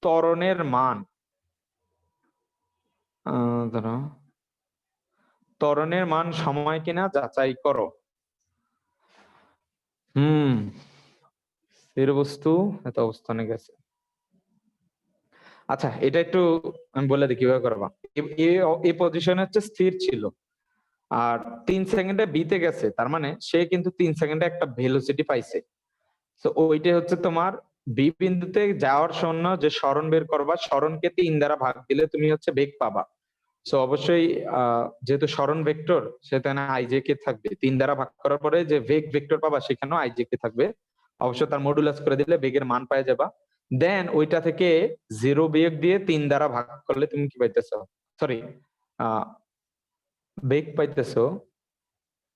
ত্বরণের মান, ধরো ত্বরণের মান সময় কিনা যাচাই করো। স্থির বস্তু এত অবস্থানে গেছে। আচ্ছা এটা একটু আমি বলে দিই কিভাবে করবা। এই পজিশনে হচ্ছে স্থির ছিল, আর 3 সেকেন্ডে বিতে গেছে, তার মানে সে কিন্তু 3 সেকেন্ডে একটা ভেলোসিটি পাইছে। তো ওইটা হচ্ছে তোমার বি বিন্দুতে যাওয়ার জন্য যে সরণ বের করবা, সরণকে 3 দ্বারা ভাগ দিলে তুমি হচ্ছে বেগ পাবা। তো অবশ্যই যেহেতু সরণ ভেক্টর সেখানে আইজে কে থাকবে, 3 দ্বারা ভাগ করার পরে যে বেগ ভেক্টর পাবা সেখানেও আইজে কে থাকবে। অবশ্য তার মডুলাস করে দিলে বেগের মান পাওয়া যাবা। দেন ওইটা থেকে 0 বিয়োগ দিয়ে 3 দ্বারা ভাগ করলে তুমি কি পাইতেছো, সরি বেগ পাইতেছো।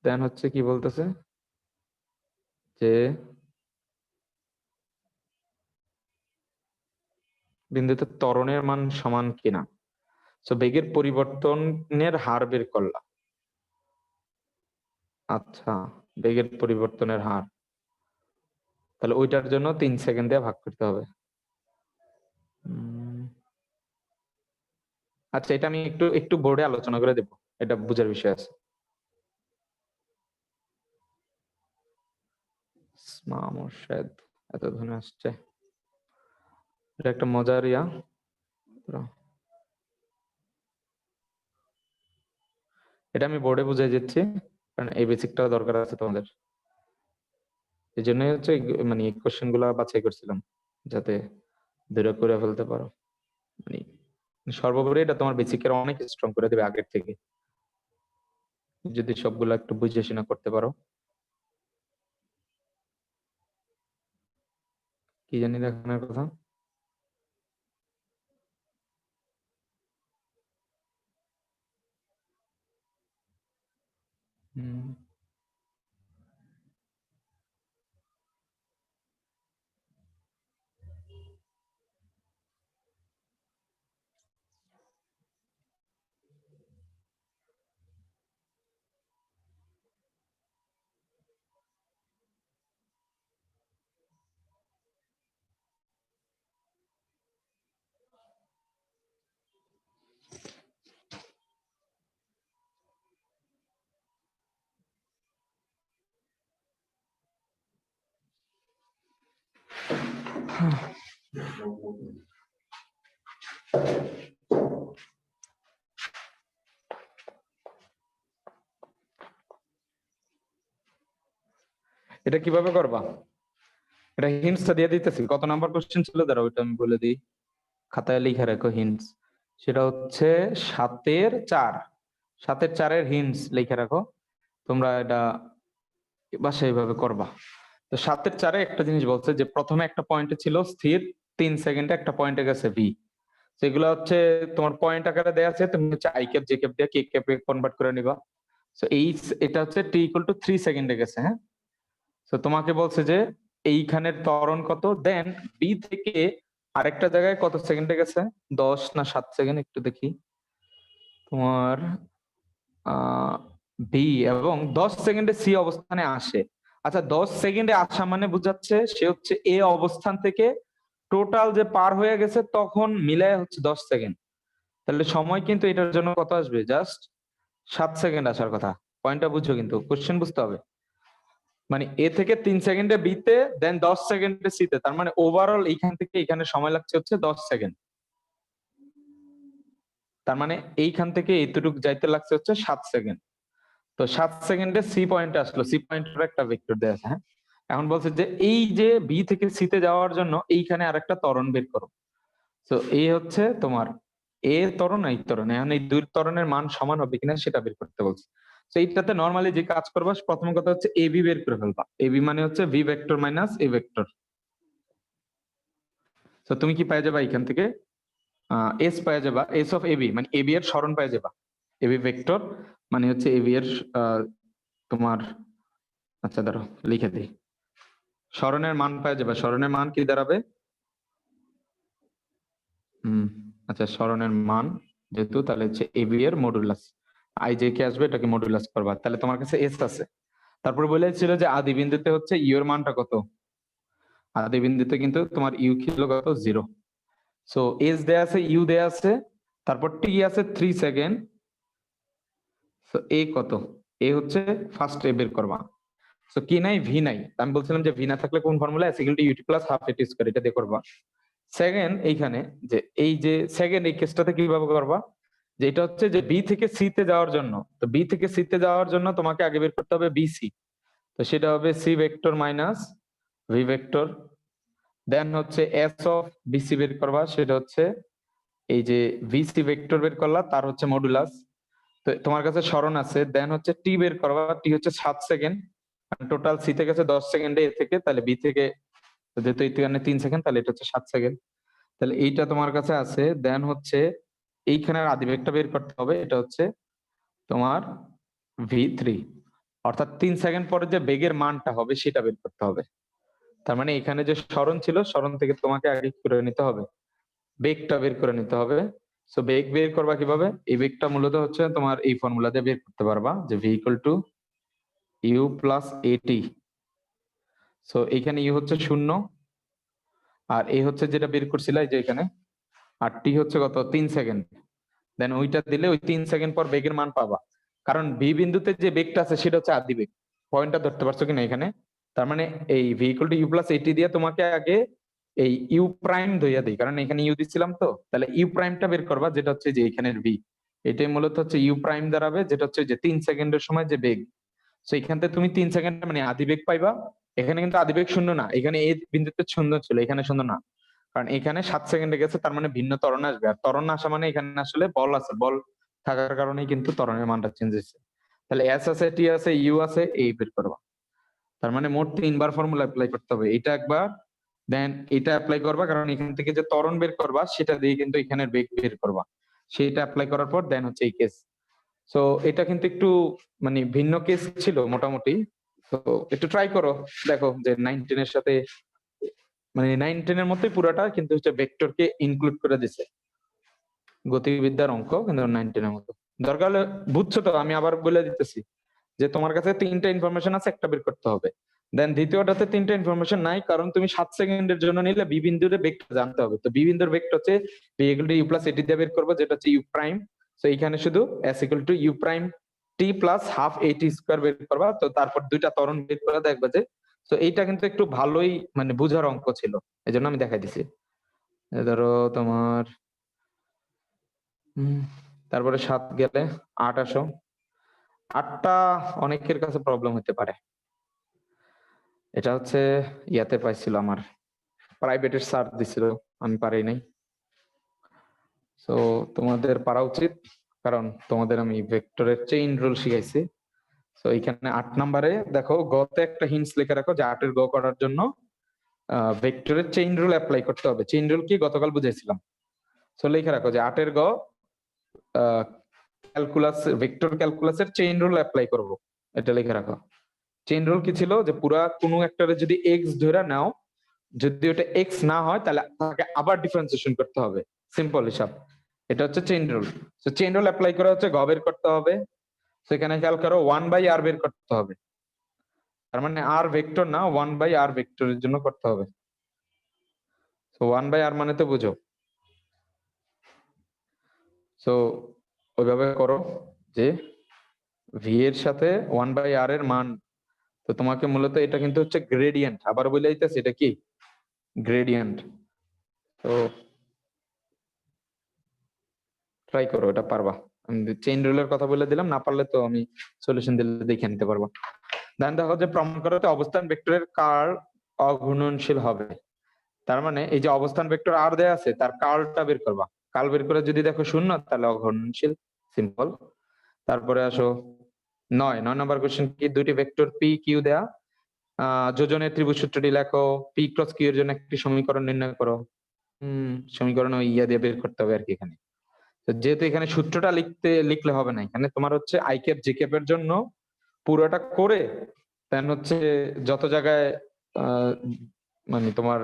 দেন হচ্ছে কি বলতেছে যে বিন্দুতে ত্বরণের মান সমান কিনা। তো বেগের পরিবর্তনের হার বের করলাম। আচ্ছা বেগের পরিবর্তনের হার, তাহলে ওইটার জন্য 3 সেকেন্ড দিয়ে ভাগ করতে হবে। আচ্ছা এটা আমি একটু একটু বোর্ডে আলোচনা করে দেবো, এটা বুঝার বিষয় আছে। মোর্শেদ এত ধনে আসছে, এটা একটা মজার ইয়া। এটা আমি বোর্ডে বুঝাই দিচ্ছি, কারণ এই বেসিকটাও দরকার আছে তোমাদের। এই জন্যই হচ্ছে মানে এই কোশ্চেন গুলা বাছাই করছিলাম, যাতে দূরে করে ফেলতে পারো। মানে সর্বোপরি এটা তোমার বেসিকের অনেক স্ট্রং করে দেবে আগের থেকে, যদি সবগুলো একটু বুঝে শুনে করতে পারো। কি জানি দেখানোর কথা। হুম। এটা কিভাবে করবা? এটা হিন্টসটা দিয়ে দিতেছি। কত নাম্বার কোশ্চেন ছিল দাঁড়া, ওইটা আমি বলে দিই। খাতায় লিখে রাখো হিন্টস। সেটা হচ্ছে 7-এর 4। 7-এর 4 হিন্টস লিখে রাখো। তোমরা এটা বাসায় এইভাবে করবা। তো 7-এর 4 একটা জিনিস বলছে যে প্রথমে একটা পয়েন্টে ছিল স্থির, 3 সেকেন্ডে একটা পয়েন্টে গেছে ভি। সেগুলো হচ্ছে তোমার পয়েন্ট আকারে দেয়া আছে, তুমি হচ্ছে আই ক্যাপ জে ক্যাপ দিয়ে কে ক্যাপে কনভার্ট করে নিবা। সো এটা হচ্ছে টি ইকুয়াল টু 3 সেকেন্ডে গেছে, হ্যাঁ। তো তোমাকে বলছে যে এইখানের ত্বরণ কত, দেন বি থেকে আরেকটা জায়গায় কত সেকেন্ডে গেছে, 10 না 7 সেকেন্ড একটু দেখি। তোমার বি এবং 10 সেকেন্ডে সি অবস্থানে আসে। আচ্ছা, 10 সেকেন্ডে আসা মানে বুঝাচ্ছে সে হচ্ছে এ অবস্থান থেকে টোটাল যে পার হয়ে গেছে তখন মিলায় হচ্ছে 10 সেকেন্ড। তাহলে সময় কিন্তু এটার জন্য কত আসবে, জাস্ট 7 সেকেন্ড আসার কথা। পয়েন্টটা বুঝছো, কিন্তু কোশ্চেন বুঝতে হবে। মানে এ থেকে 3 সেকেন্ডে বিতে, দেন 10 সেকেন্ডে সিতে, তার মানে ওভারঅল এইখান থেকে এখানে সময় লাগছে হচ্ছে 10 সেকেন্ড। তার মানে এইখান থেকে এইটুকু যাইতে লাগছে হচ্ছে 7 সেকেন্ড। তো 7 সেকেন্ডে সি পয়েন্টে আসলো, সি পয়েন্টের একটা ভেক্টর দেয়া আছে, হ্যাঁ। এখন বলছে যে এই যে বি থেকে সিতে যাওয়ার জন্য এইখানে আরেকটা ত্বরণ বের করো। তো এই হচ্ছে তোমার এ ত্বরণ এই ত্বরণ, এখন এই দুই ত্বরণের মান সমান হবে কিনা সেটা বের করতে বলছে। তো এইটাতে নরমালি যে কাজ করবা, প্রথম কথা হচ্ছে এবি বের করে ফেলবা। এবি মানে হচ্ছে ভি ভেক্টর মাইনাস এ ভেক্টর। তো তুমি কি পেয়ে যাবা এখান থেকে এস পেয়ে যাবা, এস অফ এবি মানে এবি এর সরণ পেয়ে যাবা। এবি ভেক্টর মানে হচ্ছে এবি এর তোমার, আচ্ছা ধরো লিখে দিই, সরণের মান পেয়ে যাবে। সরণের মান কি দাঁড়াবে? আচ্ছা, সরণের মান যেহেতু, তাহলে হচ্ছে এবি এর মডুলাস। আই যে কে আসবে এটাকে মডুলাস করবা, তাহলে তোমার কাছে এস আছে। তারপর বলেছিল যে আদি বিন্দুতে হচ্ছে ইউ এর মানটা কত। আদি বিন্দুতে কিন্তু তোমার ইউ ছিল কত, 0। সো এস দেয়া আছে, ইউ দেয়া আছে, তারপর টি আছে 3 সেকেন্ড। সো এ কত, এ হচ্ছে ফার্স্ট এ বের করবা। সো কি নাই, ভি নাই। আমি বলছিলাম যে ভি না থাকলে কোন formula, s equal to u t plus half a t square, এটা দিয়ে করবা। সেকেন্ড এইখানে যে এই যে সেকেন্ড এই কেসটাতে কিভাবে করবা, যে এটা হচ্ছে যে বি থেকে সি তে যাওয়ার জন্য, তো বি থেকে সি তে যাওয়ার জন্য তোমাকে আগে বের করতে হবে বিসি। তো সেটা হবে C vector minus V vector, then হচ্ছে এস অফ বিসি বের করবা, সেটা হচ্ছে এই যে ভিসি ভেক্টর বের করলা, তার হচ্ছে মডুলাস। তো তোমার কাছে সরণ আছে, দেন হচ্ছে টি বের করবা, টি হচ্ছে 7 সেকেন্ড। টোটাল সি থেকে গেছে 10 সেকেন্ডে এ থেকে, তাহলে বি থেকে যেহেতু এখানে 3 সেকেন্ড, তাহলে এটা হচ্ছে 7 সেকেন্ড। তাহলে এইটা তোমার কাছে আছে, দেন হচ্ছে এইখানের আদিবেগটা বের করতে হবে, এটা হচ্ছে তোমার ভি3। অর্থাৎ 3 সেকেন্ড পরে যে বেগের মানটা হবে সেটা বের করতে হবে। তার মানে এখানে যে সরণ ছিল, সরণ থেকে তোমাকে আগে কি করে নিতে হবে, বেগটা বের করে নিতে হবে। সো বেগ বের করবা কিভাবে, এই বেগটা মূলত হচ্ছে তোমার এই ফর্মুলা দিয়ে বের করতে পারবা, যে v equal to u plus a t. So এইখানে ইউ হচ্ছে 0, আর এ হচ্ছে যেটা বের করছিল এই যে এখানে, আর টি হচ্ছে কত, 3 সেকেন্ড। দেন ওইটা দিলে ওই 3 সেকেন্ড পর বেগের মান পাবা। কারণ বি বিন্দুতে যে বেগটা আছে সেটা হচ্ছে আদি বেগ। পয়েন্টটা ধরতে পারছো কিনা এখানে? তার মানে এই v equal to u plus a t দিয়ে তোমাকে আগে এই ইউ প্রাইম ধইয়া দিই, কারণ এখানে ইউ দিছিলাম, তো তাহলে ইউ প্রাইমটা বের করবা, যেটা হচ্ছে যে এখানের ভি। এটাই মূলত হচ্ছে ইউ প্রাইম দাঁড়াবে, যেটা হচ্ছে যে 3 সেকেন্ডের সময় যে বেগ। তো এখান থেকে তুমি 3 সেকেন্ড মানে আদি বেগ পাইবা। এখানে কিন্তু আদি বেগ 0 না, এখানে এই বিন্দুতে 0 ছিল, এখানে 0 না। কারণ এখানে 7 সেকেন্ডে গেছে, তার মানে ভিন্ন ত্বরণ আসবে, আর ত্বরণ আসা মানে এখানে আসলে বল আছে, বল থাকার কারণেই কিন্তু ত্বরণের মানটা চেঞ্জ হয়েছে। তাহলে এস আছে, টি আছে, ইউ আছে, এই বের করবা। তার মানে মোট 3 বার ফর্মুলা অ্যাপ্লাই করতে হবে। এটা একবার, দেন এটা অ্যাপ্লাই করবা, কারণ এখান থেকে যে ত্বরণ বের করবা সেটা দিয়ে কিন্তু এখানের বেগ বের করবা। সেটা অ্যাপ্লাই করার পর দেন হচ্ছে এই কেস। সো এটা কিন্তু একটু মানে ভিন্ন কেস ছিল মোটামুটি। তো একটু ট্রাই করো, দেখো যে 9-10 এর সাথে মানে 9-10 এর মতোই পুরাটা, কিন্তু হচ্ছে ভেক্টরকে ইনক্লুড করে দিছে। গতিবিদ্যার অঙ্ক কিন্তু 9-10 এর মতো। দরকার হলে বুঝছো তো, আমি আবার বলে দিতেছি যে তোমার কাছে 3টা ইনফরমেশন আছে, একটা বের করতে হবে। দেন দ্বিতীয়টাতে 3টা ইনফরমেশন নাই, কারণ তুমি 7 সেকেন্ডের জন্য নিলে বি বিন্দুর ভেক্টর জানতে হবে। তো বি বিন্দুর ভেক্টর হচ্ছে v equal to u plus a t দিয়ে বের করবো, যেটা হচ্ছে ইউ প্রাইম। তো এখানে শুধু S equal to you prime T plus half এটি স্কোয়ার বের করবা। তো তারপর 2টা ত্বরণ বের করে দেখবা যে, তো এইটা কিন্তু একটু ভালোই মানে বুঝার অঙ্ক ছিল, এই জন্য আমি দেখাই দিছি। ধরো তোমার তারপরে 7 গেলে 8 আসো। 8টা অনেকের কাছে প্রবলেম হতে পারে। এটা হচ্ছে ইয়াতে পাইছিল, আমার প্রাইভেটের স্যার দিছিল, আমি পারি নাই। তো তোমাদের পারা উচিত, কারণ তোমাদের আমি ভেক্টরের চেইন রুল শিখাইছি। তো এখানে 8 নম্বরে দেখো, গতে একটা হিন্টস লিখে রাখো যে 8-এর গ করার জন্য ভেক্টরের চেইন রুল অ্যাপ্লাই করতে হবে। চেইন রুল কি গতকাল বুঝাইছিলাম। তো লিখে রাখো যে 8-এর গ ক্যালকুলাস, ভেক্টর ক্যালকুলাসের চেইন রুল অ্যাপ্লাই করব, এটা লিখে রাখো। চেইন রুল কি ছিল, যে পুরা কোনো একটারে যদি এক্স ধরে নাও, যদি ওটা এক্স না হয় তাহলে তাকে আবার ডিফারেন্সিয়েশন করতে হবে, সিম্পল হিসাব। এটা হচ্ছে চেইন রুল। তো চেইন রুল অ্যাপ্লাই করা হচ্ছে গ বের করতে হবে। সেখানে খেয়াল করো 1/r বের করতে হবে, তার মানে আর ভেক্টর না, 1/r ভেক্টরের জন্য করতে হবে। তো 1/r মানে তো বুঝো। তো ওইভাবে করো যে ভি এর সাথে 1/r এর মান। তো তোমাকে মূলত এটা কিন্তু হচ্ছে গ্রেডিয়েন্ট, আবার বলে দিতেছি এটা কি গ্রেডিয়েন্ট। তো ট্রাই করো, এটা পারবা। আমি চেইন রুলের কথা বলে দিলাম, না পারলে তো আমি সলিউশন দিলে দেখে নিতে পারবো। দেন দেখো যে প্রমাণ করতে অবস্থান ভেক্টরের কার্ল অঘূর্ণনশীল হবে। তার মানে এই যে অবস্থান ভেক্টর আর দেয়া আছে, তার কার্লটা বের করবা। কার্ল বের করে যদি দেখো শূন্য, তাহলে অঘূর্ণনশীল, সিম্পল। তারপরে আসো 9 নম্বর কোশ্চেন কি, দুটি ভেক্টর পি কিউ দেয়া, যোজনের ত্রিভুজ সূত্রটি লেখো, পি ক্রস কিউ এর জন্য একটি সমীকরণ নির্ণয় করো। সমীকরণ ওই ইয়া দিয়ে বের করতে হবে আর কি এখানে। তো যেহেতু এখানে সূত্রটা লিখলে হবে না, এখানে তোমার হচ্ছে আই ক্যাপ জি ক্যাপের জন্য পুরোটা করে দেন হচ্ছে যত জায়গায় মানে তোমার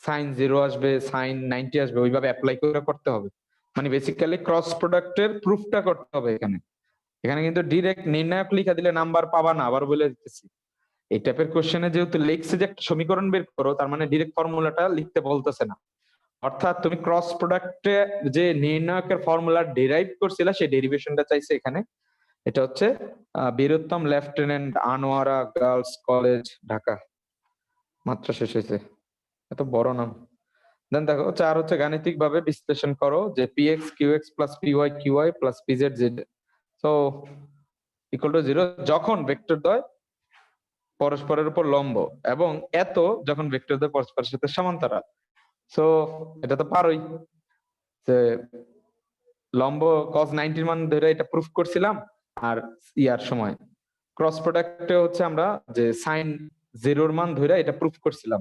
সাইন 0 আসবে, সাইন 90 আসবে, ওইভাবে অ্যাপ্লাই করে করতে হবে। মানে বেসিক্যালি ক্রস প্রোডাক্টের প্রুফটা করতে হবে এখানে। এখানে কিন্তু ডিরেক্ট নির্ণায়ক লিখা দিলে নাম্বার পাবা না, আবার বলে দিতেছি। এই টাইপের কোশ্চেনে যেহেতু লিখছে যে একটা সমীকরণ বের করো, তার মানে ডিরেক্ট ফর্মুলাটা লিখতে বলতেছে না। অর্থাৎ তুমি ক্রস প্রোডাক্টে যে নির্ণায়কের ফর্মুলা ডেরাইভ করছিলা, সেই ডেরিভেশনটা চাইছে এখানে। এটা হচ্ছে বীরুত্তম lieutenant Anwara girls college, Dhaka, মাত্র শেষ হয়েছে, এত বড় নাম। দেন দেখো 4 হচ্ছে গাণিতিক ভাবে বিশ্লেষণ করো যে P x Q x plus P y Q y plus P z z তো ইকুয়াল টু 0 যখন ভেক্টর দ্বয় পরস্পরের উপর লম্ব, এবং এত যখন ভেক্টর দ্বয় পরস্পরের সাথে সমান্তরাল। সো এটা তো পারোই যে লম্ব cos 90 এর মান ধরে এটা প্রুফ করছিলাম। আর ইয়ার সময় ক্রস প্রোডাক্টে হচ্ছে আমরা যে সাইন 0 এর মান ধরে এটা প্রুফ করছিলাম।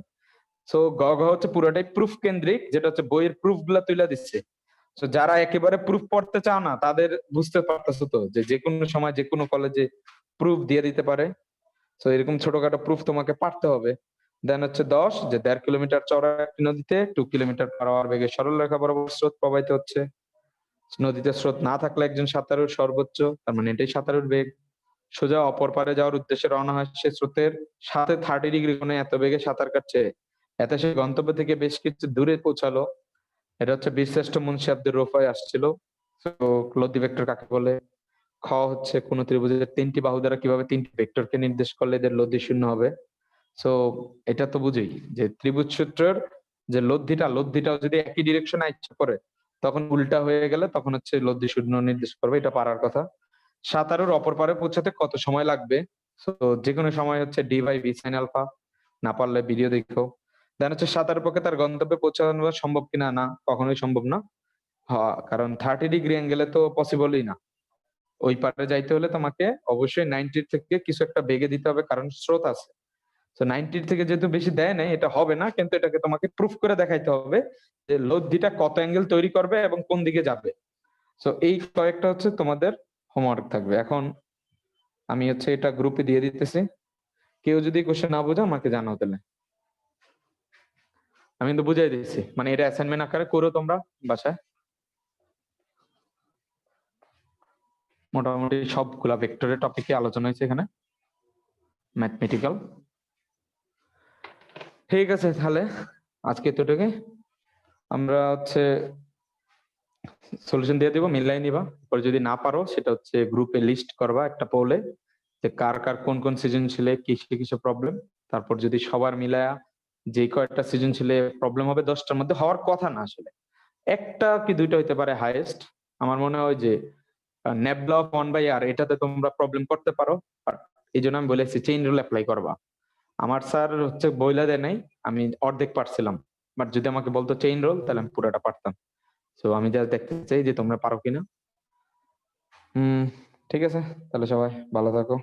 সো গ ঘ হচ্ছে পুরোটাই প্রুফ কেন্দ্রিক, যেটা হচ্ছে বইয়ের প্রুফ গুলা তুলে দিচ্ছে। তো যারা একেবারে প্রুফ পড়তে চাও না, তাদের বুঝতে পারতেছো তো যে যেকোনো সময় যেকোনো কলেজে প্রুফ দিয়ে দিতে পারে। তো এরকম ছোটখাটো প্রুফ তোমাকে পারতে হবে। দেন হচ্ছে 10 যে 1.5 কিলোমিটার চওড়া একটি নদীতে 2 কিলোমিটার পার আওয়ার বেগে সরল রেখা বরাবর স্রোত প্রবাহিত হচ্ছে। নদীতে স্রোত না থাকলে একজন সাঁতারুর সর্বোচ্চ, তার মানে এটাই সাঁতারুর বেগ, সোজা অপর পারে যাওয়ার উদ্দেশ্যে রওনা হয়, সে স্রোতের সাথে 30 ডিগ্রি কোণে এত বেগে সাঁতার কাটছে, এতে সে গন্তব্য থেকে বেশ কিছু দূরে পৌঁছালো। এটা হচ্ছে বীরশ্রেষ্ঠ মুন্সি আব্দুর রফায় আসছিল। তো লব্ধি ভেক্টর কাকে বলে? খ হচ্ছে কোন ত্রিভুজের 3টি বাহু দ্বারা কিভাবে 3টি ভেক্টরকে নির্দেশ করলে এদের লব্ধি শূন্য হবে। সো এটা তো বুঝি যে ত্রিভুজ সূত্রের যে লব্ধিটাও যদি একই ডিরেকশনে ইচ্ছা করে, তখন উল্টা হয়ে গেলে তখন হচ্ছে লব্ধি শূন্য নির্দেশ করবে, এটা পারার কথা। সাঁতারুর অপর পারে পৌঁছাতে কত সময় লাগবে? তো যে কোনো সময় হচ্ছে D by B sine alpha, না পারলে ভিডিও দেখো। দেন হচ্ছে সাঁতারের পক্ষে তার গন্তব্যে পৌঁছানো সম্ভব কিনা, না কখনোই সম্ভব না। হ্যাঁ, কারণ 30 ডিগ্রি অ্যাঙ্গেলে তো পসিবলই না। ওই পারে যাইতে হলে তোমাকে অবশ্যই 90 থেকে কিছু একটা বেগে দিতে হবে, কারণ স্রোত আছে। তো 90 থেকে যেহেতু বেশি দেয় নাই, এটা হবে না, কিন্তু এটাকে তোমাকে প্রুফ করে দেখাইতে হবে যে লব্ধিটা কত অ্যাঙ্গেল তৈরি করবে এবং কোন দিকে যাবে। তো এই কয়েকটা হচ্ছে তোমাদের হোমওয়ার্ক থাকবে। এখন আমি হচ্ছে এটা গ্রুপে দিয়ে দিতেছি, কেউ যদি কোশ্চেন না বোঝো আমাকে জানাও তাহলে। আমি কিন্তু বুঝাই দিয়েছি, মানে এটা অ্যাসাইনমেন্ট আকারে করো তোমরা বাসায়। মোটামুটি সবগুলা ভেক্টরের টপিকে আলোচনা হয়েছে এখানে, ম্যাথমেটিক্যাল। ঠিক আছে, তাহলে আজকে এতটুকু। আমরা হচ্ছে সলিউশন দিয়ে দিব, মিলাই নিবা। পরে যদি না পারো সেটা হচ্ছে গ্রুপে লিস্ট করবা একটা পোলে, যে কার কার কোন কোন সৃজনশীলে কিসে কিসে প্রবলেম। তারপর যদি সবার মিলায়া যে কয়েকটা সৃজনশীলে প্রবলেম হবে 10টার মধ্যে, হওয়ার কথা না আসলে, একটা কি দুইটা হইতে পারে হাইয়েস্ট। আমার মনে হয় যে নেবলা অফ 1/r এটাতে তোমরা প্রবলেম করতে পারো। আর এই জন্য আমি বলেছি চেইন রুল অ্যাপ্লাই করবা। আমার স্যার হচ্ছে বইলা দেয় নাই, আমি অর্ধেক পারছিলাম, বাট যদি আমাকে বলতো চেইন রোল তাহলে আমি পুরোটা পারতাম। তো আমি জাস্ট দেখতে চাই যে তোমরা পারো কিনা। ঠিক আছে, তাহলে সবাই ভালো থাকো।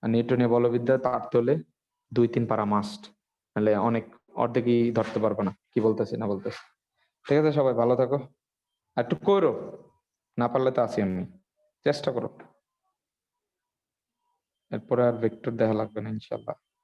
আর নিউটনীয় বলবিদ্যা পারতে হলে 2-3 পারা মাস্ট, নাহলে অনেক অর্ধেকই ধরতে পারবে না কি বলতেছি না বলতেছি। ঠিক আছে, সবাই ভালো থাকো। আর একটু করো, না পারলে তো আছি আমি, চেষ্টা করো। এরপরে আর ভেক্টর দেখা লাগবে না ইনশাল্লাহ।